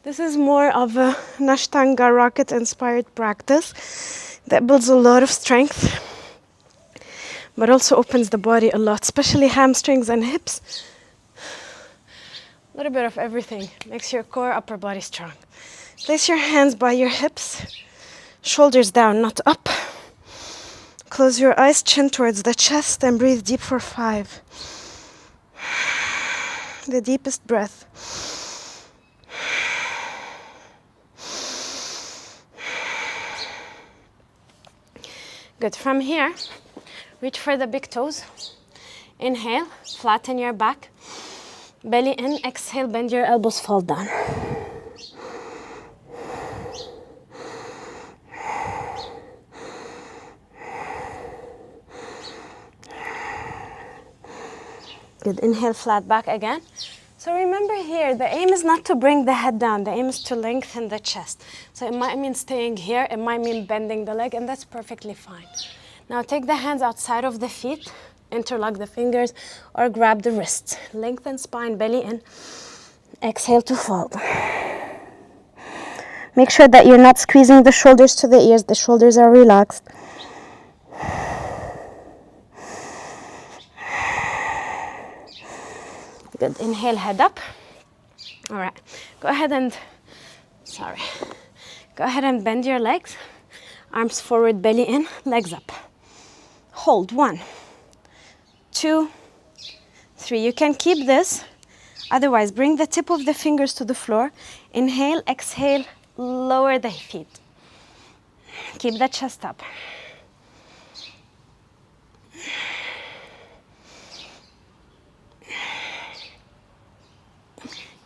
this is more of a Nashtanga rocket inspired practice that builds a lot of strength, but also opens the body a lot, especially hamstrings and hips. A little bit of everything makes your core, upper body strong. Place your hands by your hips, shoulders down, not up. Close your eyes, chin towards the chest, and breathe deep for 5. The deepest breath. Good. From here, reach for the big toes. Inhale, flatten your back. Belly in, exhale, bend your elbows, fall down. Good. Inhale, flat back again. So remember here, the aim is not to bring the head down. The aim is to lengthen the chest. So it might mean staying here. It might mean bending the leg, and that's perfectly fine. Now take the hands outside of the feet. Interlock the fingers or grab the wrists. Lengthen spine, belly in. Exhale to fold. Make sure that you're not squeezing the shoulders to the ears. The shoulders are relaxed. Good. Inhale, head up. All right. Go ahead and bend your legs. Arms forward, belly in, legs up. Hold. 1, 2, 3. You can keep this. Otherwise, bring the tip of the fingers to the floor. Inhale, exhale, lower the feet. Keep the chest up.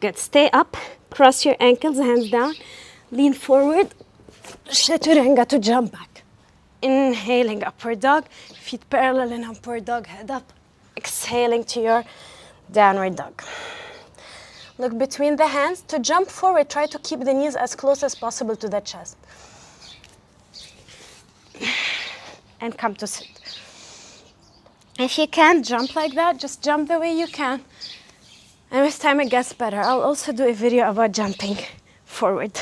Good. Stay up. Cross your ankles, hands down. Lean forward. Chaturanga to jump back. Inhaling, upward dog. Feet parallel in upward dog, head up. Exhaling to your downward dog. Look between the hands. To jump forward, try to keep the knees as close as possible to the chest. And come to sit. If you can't jump like that, just jump the way you can. And with time it gets better. I'll also do a video about jumping forward.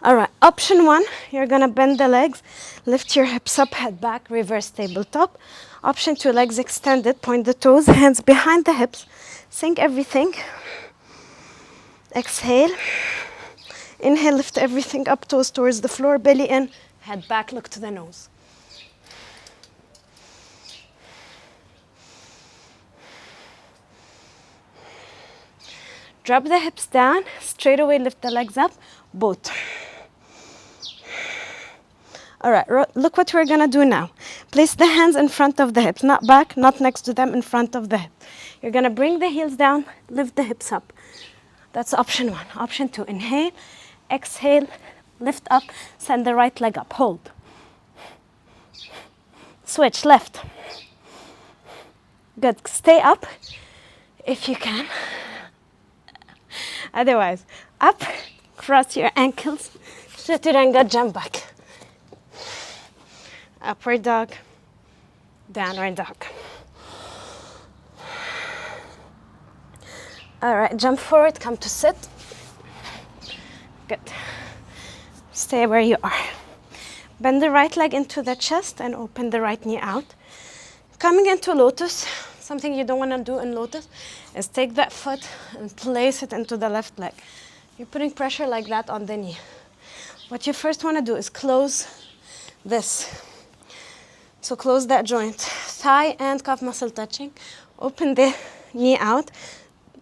All right, option 1, you're gonna bend the legs, lift your hips up, head back, reverse tabletop. Option 2, legs extended, point the toes, hands behind the hips, sink everything. Exhale. Inhale, lift everything up, toes towards the floor, belly in, head back, look to the nose. Drop the hips down, straight away lift the legs up, both. All right, look what we're gonna do now. Place the hands in front of the hips, not back, not next to them, in front of the hip. You're gonna bring the heels down, lift the hips up. That's option 1. Option 2, inhale, exhale, lift up, send the right leg up, hold. Switch, left. Good, stay up if you can. Otherwise, up, cross your ankles, chaturanga, jump back. Upward dog, downward dog. All right, jump forward, come to sit. Good. Stay where you are. Bend the right leg into the chest and open the right knee out. Coming into lotus, something you don't want to do in lotus is take that foot and place it into the left leg. You're putting pressure like that on the knee. What you first want to do is close this. So close that joint thigh and calf muscle touching. Open the knee out,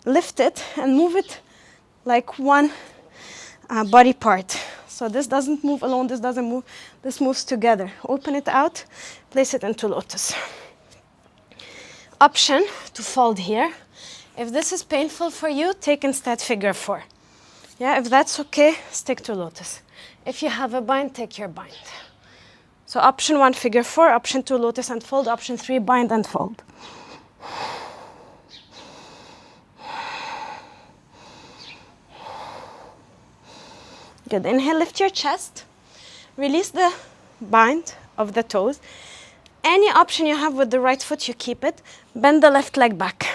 lift it and move it like one body part. So this doesn't move alone, this doesn't move, this moves together. Open it out, place it into lotus. Option to fold here. If this is painful for you, take instead figure 4. Yeah, if that's okay, stick to lotus. If you have a bind, take your bind. So option 1, figure 4, option 2, lotus and fold, option 3, bind and fold. Good, inhale, lift your chest, release the bind of the toes. Any option you have with the right foot, you keep it. Bend the left leg back.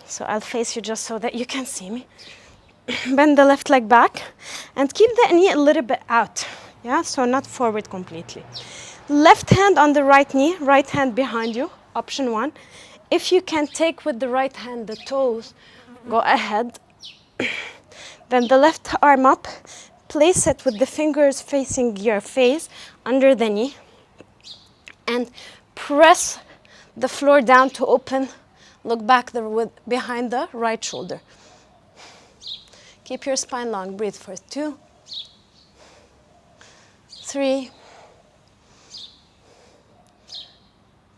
So I'll face you just so that you can see me. Bend the left leg back and keep the knee a little bit out. Yeah, so not forward completely. Left hand on the right knee, right hand behind you, option 1. If you can take with the right hand the toes, go ahead. Then the left arm up, place it with the fingers facing your face under the knee and press the floor down to open, look back behind the right shoulder. Keep your spine long, breathe for 2, 3,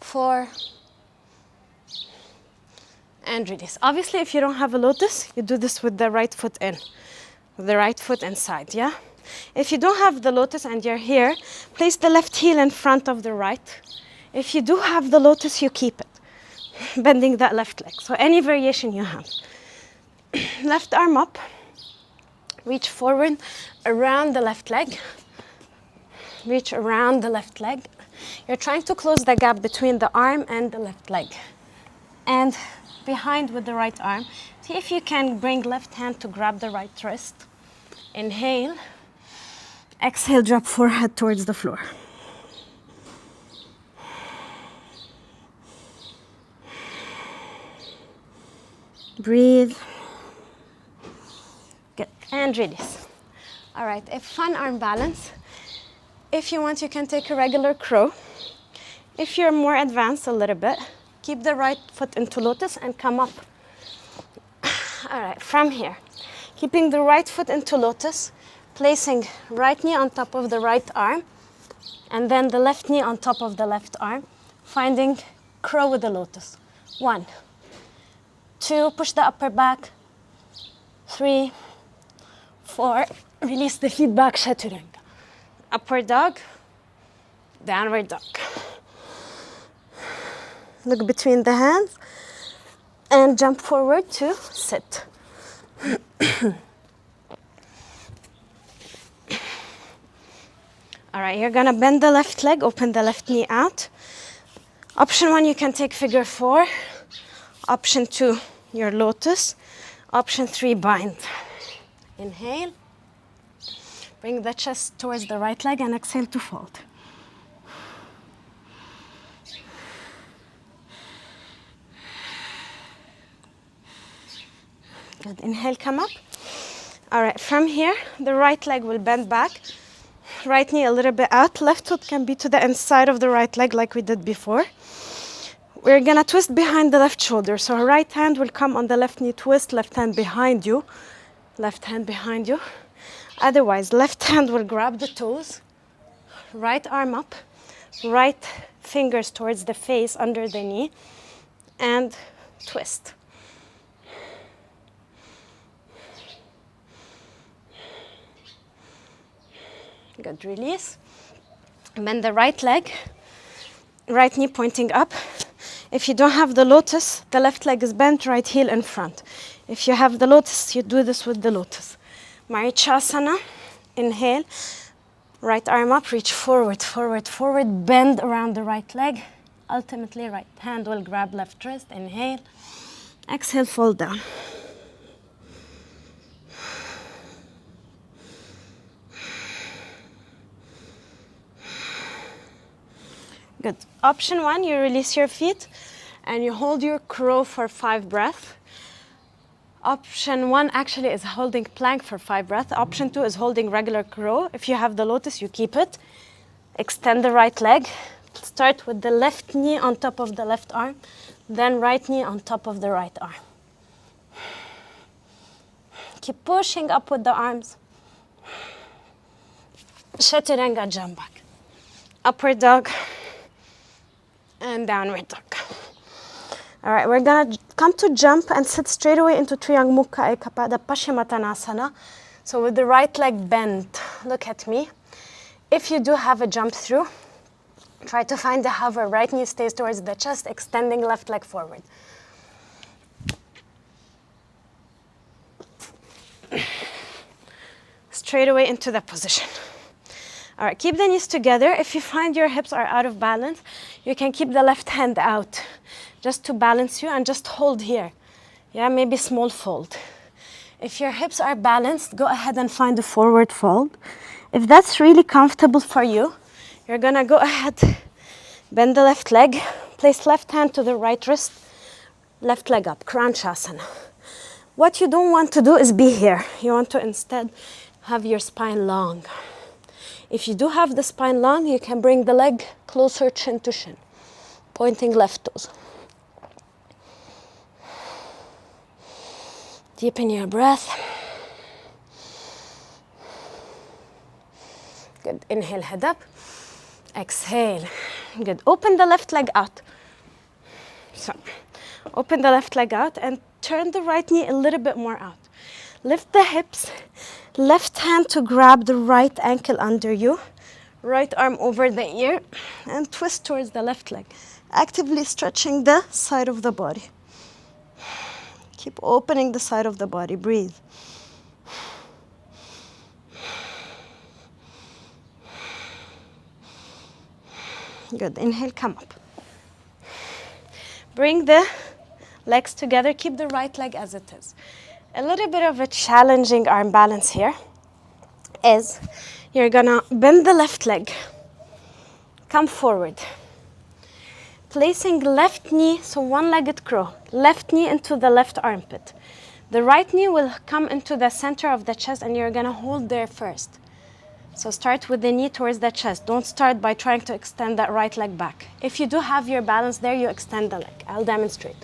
4, and release. Obviously, if you don't have a lotus, you do this with the right foot in, with the right foot inside, yeah? If you don't have the lotus and you're here, place the left heel in front of the right. If you do have the lotus, you keep it, bending that left leg. So any variation you have. Left arm up, reach forward around the left leg. Reach around the left leg. You're trying to close the gap between the arm and the left leg. And behind with the right arm. See if you can bring left hand to grab the right wrist. Inhale. Exhale, drop forehead towards the floor. Breathe. Good. And release. All right, a fun arm balance. If you want, you can take a regular crow. If you're more advanced a little bit, keep the right foot into lotus and come up. All right, from here, keeping the right foot into lotus, placing right knee on top of the right arm, and then the left knee on top of the left arm, finding crow with the lotus. 1, 2, push the upper back. 3, 4, release the feet back, chaturanga. Upward dog, downward dog. Look between the hands and jump forward to sit. All right, you're gonna bend the left leg, open the left knee out. Option 1, you can take figure 4. Option 2, your lotus. Option 3, bind. Inhale. Bring the chest towards the right leg and exhale to fold. Good, inhale, come up. All right, from here, the right leg will bend back. Right knee a little bit out. Left foot can be to the inside of the right leg like we did before. We're gonna twist behind the left shoulder. So right hand will come on the left knee, twist, left hand behind you. Left hand behind you. Otherwise, left hand will grab the toes, right arm up, right fingers towards the face under the knee, and twist. Good, release. Bend the right leg, right knee pointing up. If you don't have the lotus, the left leg is bent, right heel in front. If you have the lotus, you do this with the lotus. Marichasana, inhale, right arm up, reach forward, forward, forward, bend around the right leg. Ultimately, right hand will grab left wrist, inhale. Exhale, fall down. Good. Option 1, you release your feet and you hold your crow for 5 breaths. Option 1 actually is holding plank for 5 breaths. Option 2 is holding regular crow. If you have the lotus, you keep it. Extend the right leg, Start with the left knee on top of the left arm, then right knee on top of the right arm. Keep pushing up with the arms. Chaturanga, jump back. Upward dog and downward dog. All right, we're gonna come to jump and sit straight away into Triangmukha Ekapada Paschimottanasana. So with the right leg bent, look at me. If you do have a jump through, try to find the hover. Right knee stays towards the chest, extending left leg forward. Straight away into that position. All right, keep the knees together. If you find your hips are out of balance, you can keep the left hand out just to balance you and just hold here. Yeah, maybe small fold. If your hips are balanced, go ahead and find a forward fold. If that's really comfortable for you, you're gonna go ahead, bend the left leg, place left hand to the right wrist, left leg up, Kranchasana. What you don't want to do is be here. You want to instead have your spine long. If you do have the spine long, you can bring the leg closer chin to shin, pointing left toes. Deepen your breath. Good. Inhale, head up. Exhale. Good. Open the left leg out. So, open the left leg out and turn the right knee a little bit more out. Lift the hips. Left hand to grab the right ankle under you. Right arm over the ear and twist towards the left leg. Actively stretching the side of the body. Keep opening the side of the body. Breathe. Good. Inhale, come up. Bring the legs together. Keep the right leg as it is. A little bit of a challenging arm balance here is you're gonna bend the left leg, come forward, placing left knee, so one-legged crow, left knee into the left armpit. The right knee will come into the center of the chest and you're gonna hold there first. So start with the knee towards the chest. Don't start by trying to extend that right leg back. If you do have your balance there, you extend the leg. I'll demonstrate.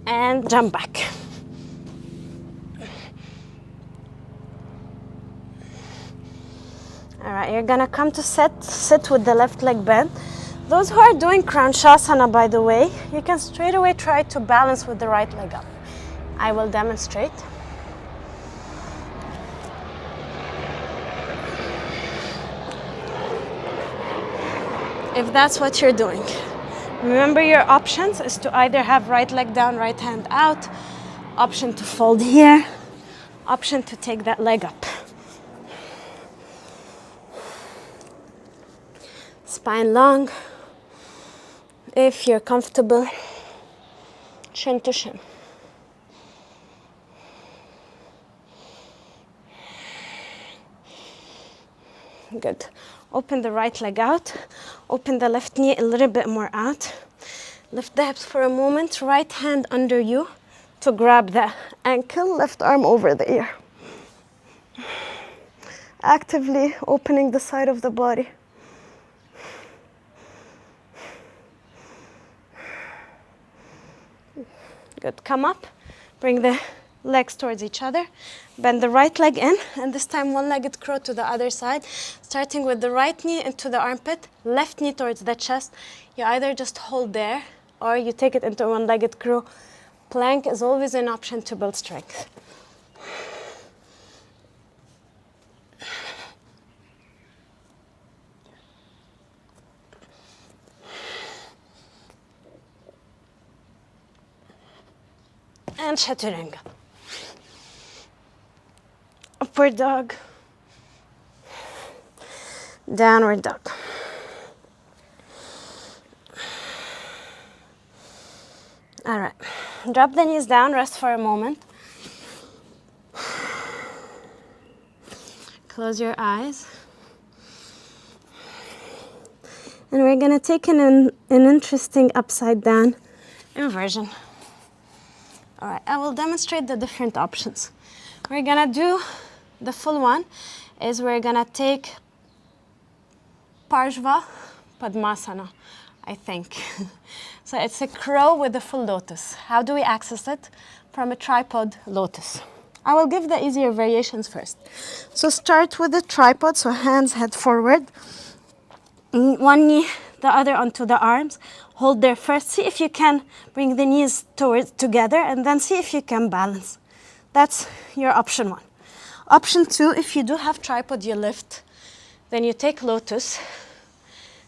And jump back. All right, you're gonna come to sit with the left leg bent. Those who are doing Kranchasana, by the way, you can straight away try to balance with the right leg up. I will demonstrate. If that's what you're doing. Remember your options is to either have right leg down, right hand out, option to fold here, option to take that leg up. Spine long. If you're comfortable, chin to shin. Good. Open the right leg out. Open the left knee a little bit more out. Lift the hips for a moment. Right hand under you to grab the ankle. Left arm over the ear. Actively opening the side of the body. Good. Come up. Bring the legs towards each other. Bend the right leg in, and this time one-legged crow to the other side, starting with the right knee into the armpit, left knee towards the chest. You either just hold there, or you take it into one-legged crow. Plank is always an option to build strength. And Chaturanga. Upward dog. Downward dog. All right. Drop the knees down, rest for a moment. Close your eyes. And we're going to take an interesting upside down inversion. All right, I will demonstrate the different options. we're gonna do the full one. Is we're gonna take Parshva Padmasana, I think. So it's a crow with a full lotus. How do we access it? From a tripod lotus. I will give the easier variations first. So start with the tripod, so hands head forward. One knee, the other onto the arms. Hold there first. See if you can bring the knees together, and then see if you can balance. That's your option 1. Option 2, if you do have tripod, you lift. Then you take lotus.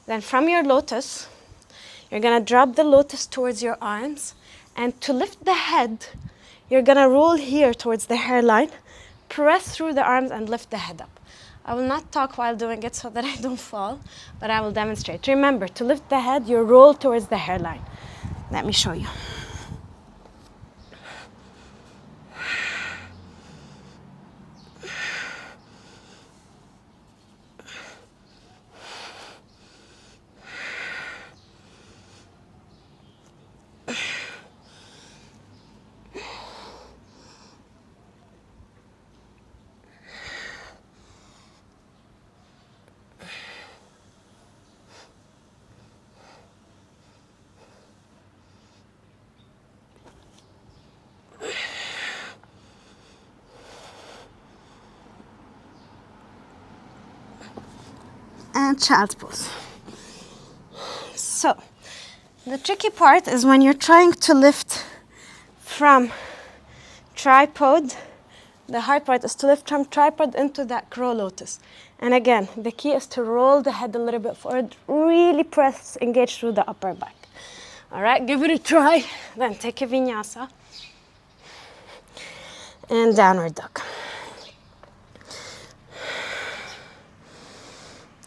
Then from your lotus, you're gonna drop the lotus towards your arms. And to lift the head, you're gonna roll here towards the hairline, press through the arms and lift the head up. I will not talk while doing it so that I don't fall, but I will demonstrate. Remember, to lift the head, you roll towards the hairline. Let me show you. And child's pose. So, the tricky part is when you're trying to lift from tripod, the hard part is to lift from tripod into that crow lotus. And again, the key is to roll the head a little bit forward, really press, engage through the upper back. All right, give it a try. Then take a vinyasa and downward dog.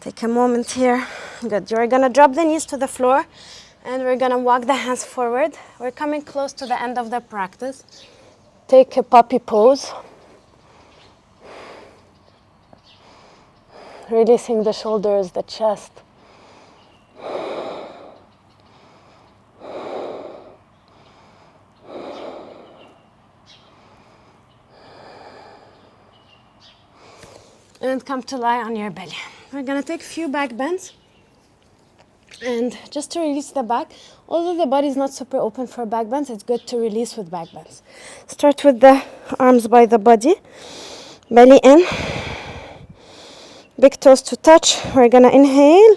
Take a moment here. Good. You're gonna drop the knees to the floor and we're gonna walk the hands forward. We're coming close to the end of the practice. Take a puppy pose. Releasing the shoulders, the chest. And come to lie on your belly. We're gonna take a few back bends. And just to release the back, although the body is not super open for back bends, it's good to release with back bends. Start with the arms by the body, belly in, big toes to touch. We're gonna inhale,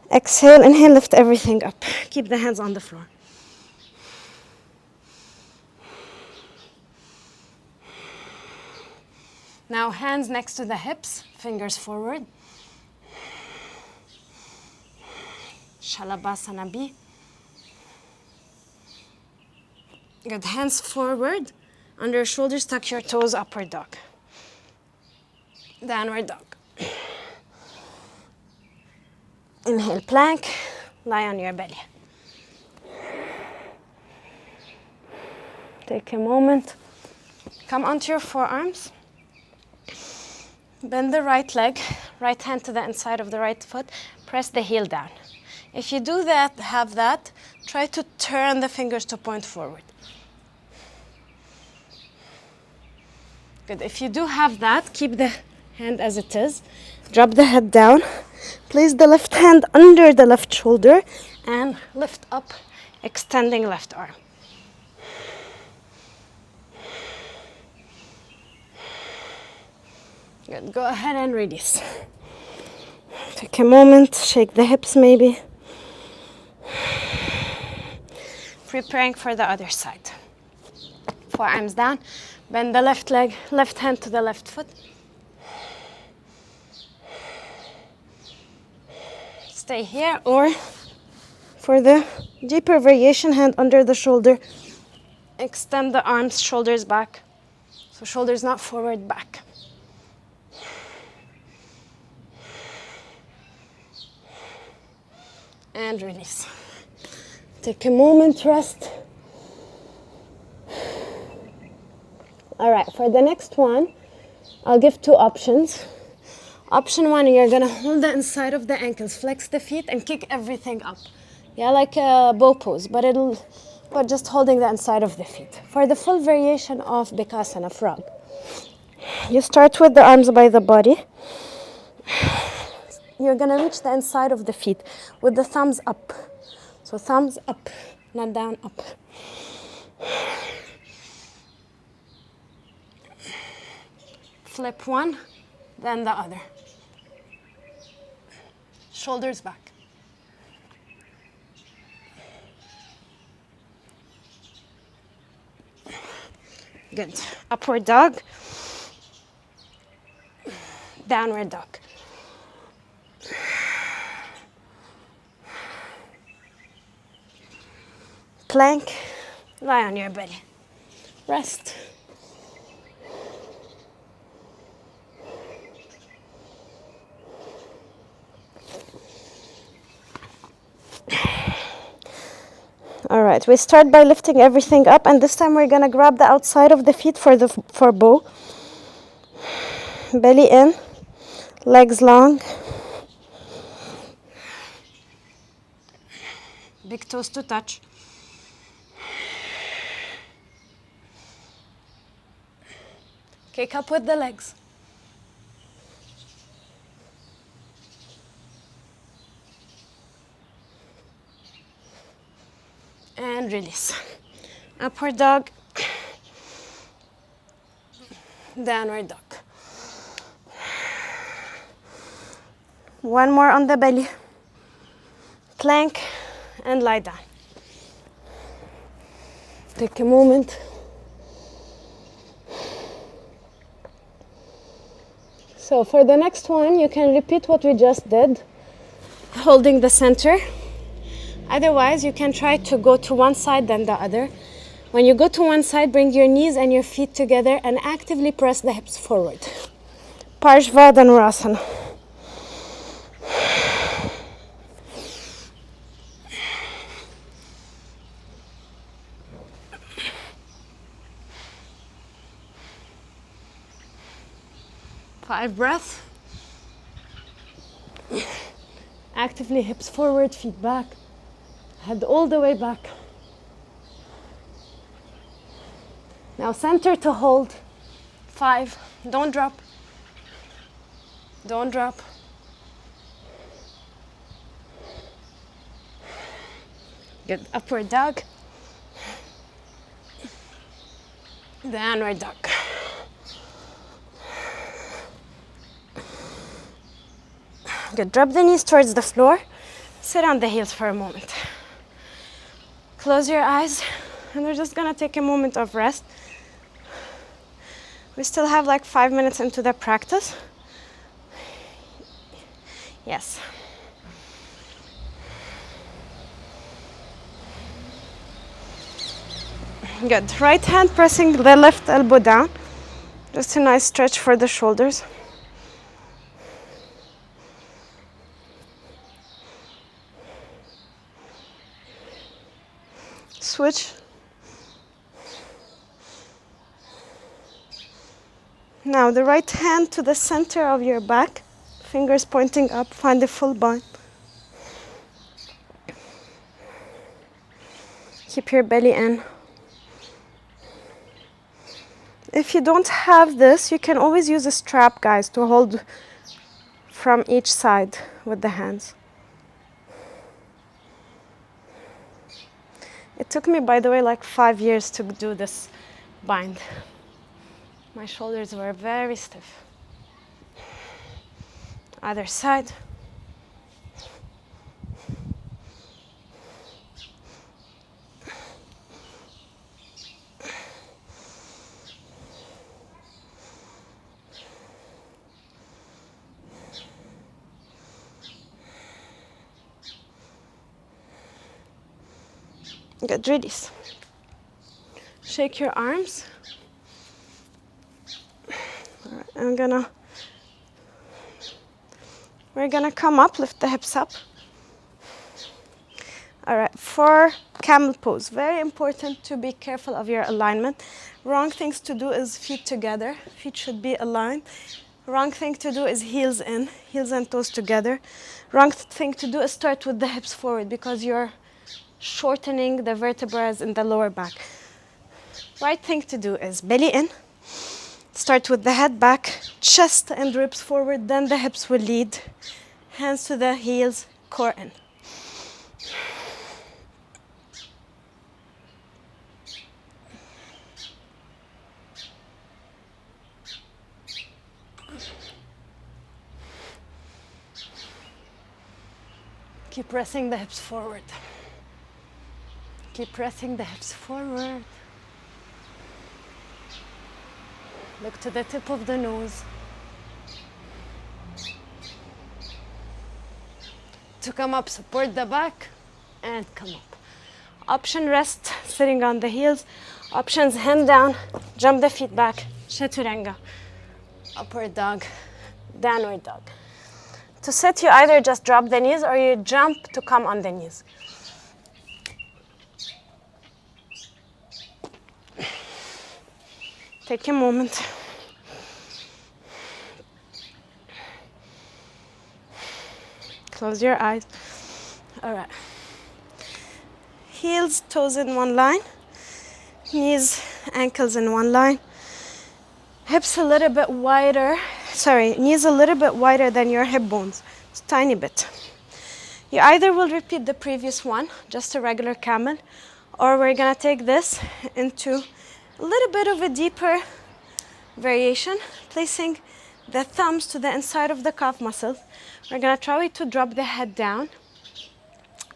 exhale, inhale, lift everything up. Keep the hands on the floor. Now hands next to the hips, fingers forward. Shalabhasana B. Good, hands forward, under your shoulders, tuck your toes, upward dog. Downward dog. Inhale, plank, lie on your belly. Take a moment, come onto your forearms. Bend the right leg, right hand to the inside of the right foot, press the heel down. If you do that, have that, try to turn the fingers to point forward. Good, if you do have that, keep the hand as it is. Drop the head down, place the left hand under the left shoulder and lift up, extending left arm. Good, go ahead and release. Take a moment, shake the hips maybe. Preparing for the other side. Forearms down, bend the left leg, left hand to the left foot. Stay here, or for the deeper variation, hand under the shoulder. Extend the arms, shoulders back. So shoulders not forward, back. And release. Take a moment, rest. All right, for the next one, I'll give two options. Option one, you're gonna hold the inside of the ankles, flex the feet and kick everything up. Yeah, like a bow pose, but just holding the inside of the feet. For the full variation of Bakasana, frog. You start with the arms by the body. You're gonna reach the inside of the feet with the thumbs up. So thumbs up, not down, up. Flip one, then the other. Shoulders back. Good. Upward dog. Downward dog. Plank. Lie on your belly. Rest. All right, we start by lifting everything up, and this time we're gonna grab the outside of the feet for bow. Belly in, legs long. Big toes to touch. Kick up with the legs. And release. Upward dog. Downward dog. One more on the belly. Plank and lie down. Take a moment. So for the next one, you can repeat what we just did, holding the center. Otherwise, you can try to go to one side then the other. When you go to one side, bring your knees and your feet together and actively press the hips forward. Parshvadhanurasana. Five breaths. Actively hips forward, feet back. Head all the way back. Now center to hold. 5. Don't drop. Don't drop. Good. Upward dog. Downward dog. Good. Drop the knees towards the floor. Sit on the heels for a moment. Close your eyes, and we're just gonna take a moment of rest. We still have like 5 minutes into the practice. Yes. Good. Right hand pressing the left elbow down. Just a nice stretch for the shoulders. Switch. Now the right hand to the center of your back, fingers pointing up, find the full bind. Keep your belly in. If you don't have this, you can always use a strap, guys, to hold from each side with the hands. It took me, by the way, like 5 years to do this bind. My shoulders were very stiff. Other side. Good, release. Shake your arms. All right, we're gonna come up, lift the hips up. All right, for camel pose, very important to be careful of your alignment. Wrong things to do is feet together. Feet should be aligned. Wrong thing to do is heels in, heels and toes together. Wrong thing to do is start with the hips forward because you're shortening the vertebrae in the lower back. Right thing to do is belly in, Start with the head back, chest and ribs forward, then the hips will lead. Hands to the heels, core in. Keep pressing the hips forward. Keep pressing the hips forward. Look to the tip of the nose. To come up, support the back and come up. Option rest, sitting on the heels. Options hand down, jump the feet back, chaturanga. Upward dog, downward dog. To sit, you either just drop the knees or you jump to come on the knees. Take a moment. Close your eyes. All right. Heels, toes in one line. Knees, ankles in one line. Hips a little bit wider. Sorry, knees a little bit wider than your hip bones. Just a tiny bit. You either will repeat the previous one, just a regular camel, or we're gonna take this into a little bit of a deeper variation, placing the thumbs to the inside of the calf muscles. We're gonna try to drop the head down.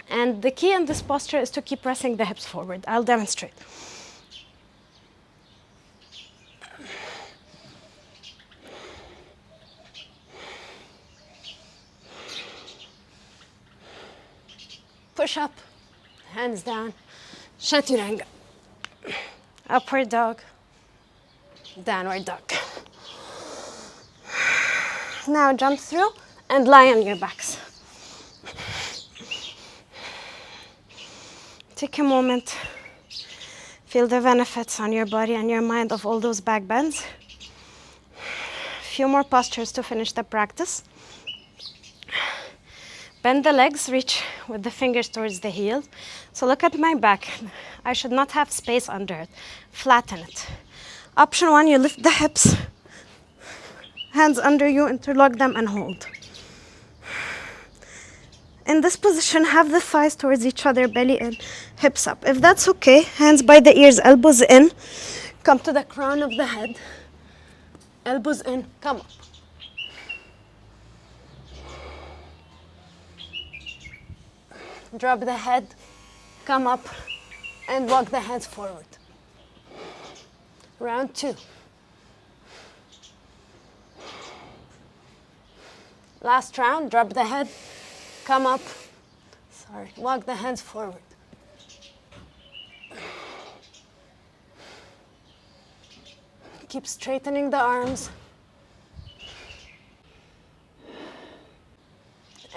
And the key in this posture is to keep pressing the hips forward. I'll demonstrate. Push up, hands down, chaturanga. Upward dog, downward dog. Now jump through and lie on your backs. Take a moment. Feel the benefits on your body and your mind of all those back bends. A few more postures to finish the practice. Bend the legs, reach with the fingers towards the heels. So look at my back. I should not have space under it. Flatten it. Option one, you lift the hips. Hands under you, interlock them and hold. In this position, have the thighs towards each other, belly in, hips up. If that's okay, hands by the ears, elbows in. Come to the crown of the head. Elbows in, come up. Drop the head, come up, and walk the hands forward. Round two. Last round, drop the head, come up, walk the hands forward. Keep straightening the arms.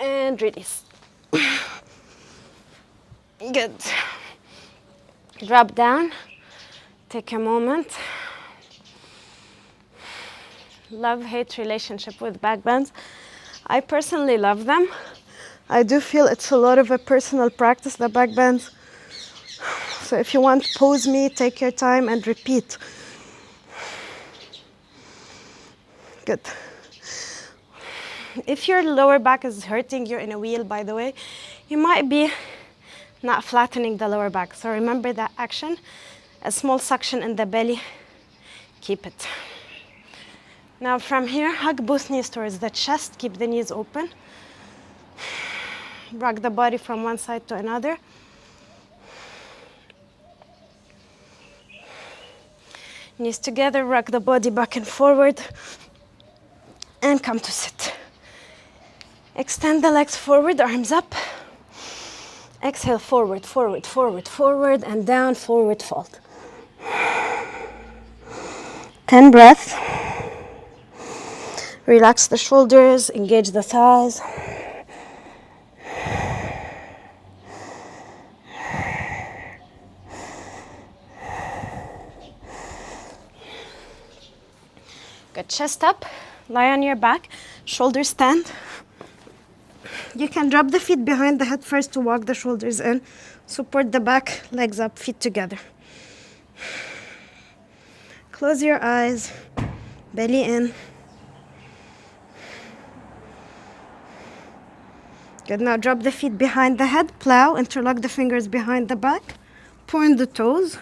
And release. Good. Drop down, take a moment. Love-hate relationship with back bends. I personally love them. I do feel it's a lot of a personal practice, the back bends. So if you want, pause me, take your time and repeat. Good. If your lower back is hurting, you're in a wheel, by the way, you might be not flattening the lower back. So remember that action. A small suction in the belly. Keep it. Now from here, hug both knees towards the chest. Keep the knees open. Rock the body from one side to another. Knees together, rock the body back and forward. And come to sit. Extend the legs forward, arms up. Exhale, forward, forward, forward, forward, and down, forward fold. 10 breaths. Relax the shoulders, engage the thighs. Good, chest up, lie on your back, shoulders stand. You can drop the feet behind the head first to walk the shoulders in. Support the back, legs up, feet together. Close your eyes. belly in. Good, now drop the feet behind the head, plow, interlock the fingers behind the back, point the toes.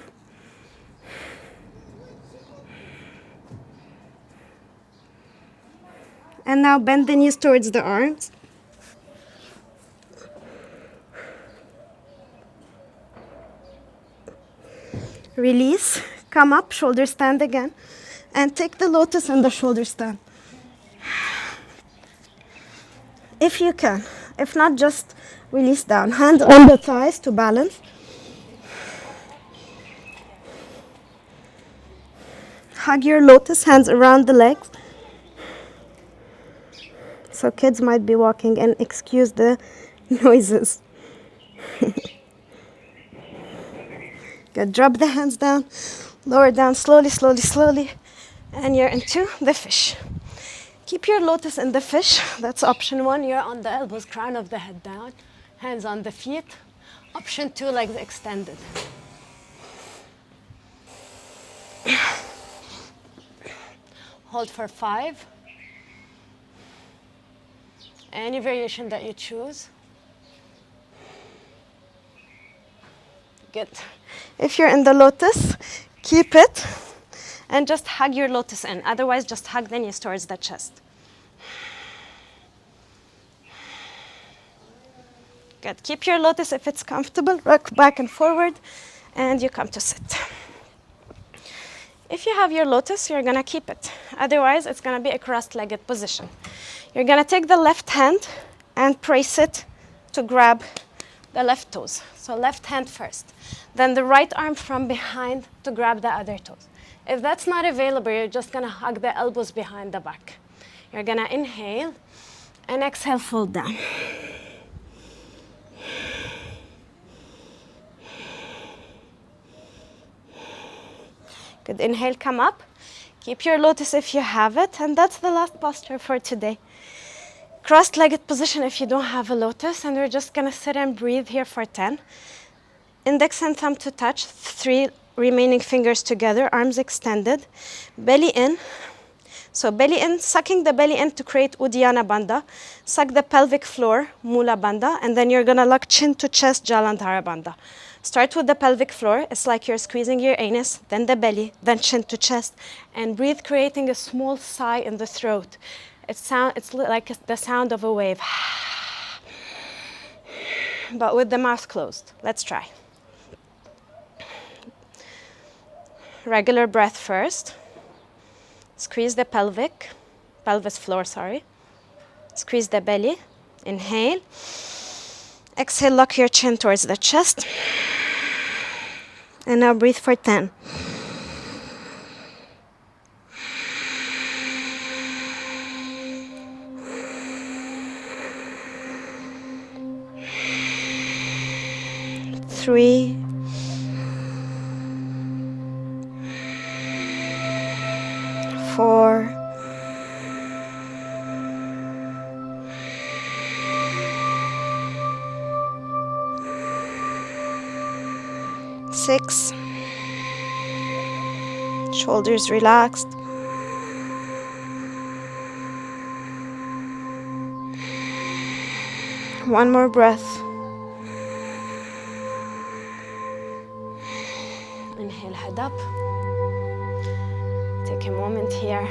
And now bend the knees towards the arms. Release, come up, shoulder stand again, and take the lotus and the shoulder stand. If you can. If not, just release down. Hand on the thighs to balance. Hug your lotus, hands around the legs. So kids might be walking and excuse the noises. Good, drop the hands down, lower down slowly, slowly, slowly, and you're into the fish. Keep your lotus in the fish. That's option 1. You're on the elbows, crown of the head down, hands on the feet. Option 2, legs extended. Hold for 5. Any variation that you choose. Good. If you're in the lotus, keep it. And just hug your lotus in. Otherwise, just hug the knees towards the chest. Good. Keep your lotus if it's comfortable. Rock back and forward, and you come to sit. If you have your lotus, you're going to keep it. Otherwise, it's going to be a cross-legged position. You're going to take the left hand and press it to grab the left toes. So left hand first. Then the right arm from behind to grab the other toes. If that's not available, you're just going to hug the elbows behind the back. You're going to inhale and exhale, fold down. Good. Inhale, come up. Keep your lotus if you have it. And that's the last posture for today. Cross-legged position if you don't have a lotus. And we're just going to sit and breathe here for 10. Index and thumb to touch. 3 remaining fingers together, arms extended. Belly in. So belly in, sucking the belly in to create Uddiyana Bandha. Suck the pelvic floor, Mula Bandha. And then you're going to lock chin to chest, Jalandhara Bandha. Start with the pelvic floor. It's like you're squeezing your anus, then the belly, then chin to chest. And breathe, creating a small sigh in the throat. It's like the sound of a wave. But with the mouth closed. Let's try. Regular breath first. Squeeze the pelvis floor, sorry. Squeeze the belly. Inhale. Exhale, lock your chin towards the chest. And now breathe for 10. Three. 4. 6. Shoulders relaxed. 1 more breath. Inhale, head up. Take a moment here.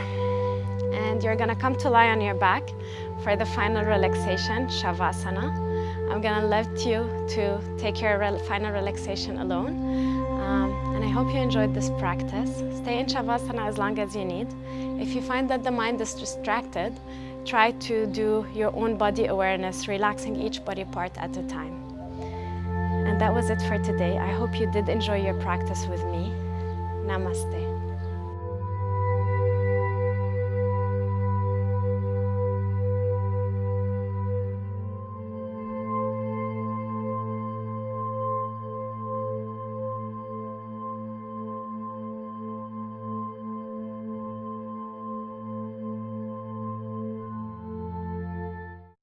And you're going to come to lie on your back for the final relaxation, Shavasana. I'm going to let you to take your final relaxation alone. And I hope you enjoyed this practice. Stay in Shavasana as long as you need. If you find that the mind is distracted, try to do your own body awareness, relaxing each body part at a time. And that was it for today. I hope you did enjoy your practice with me. Namaste.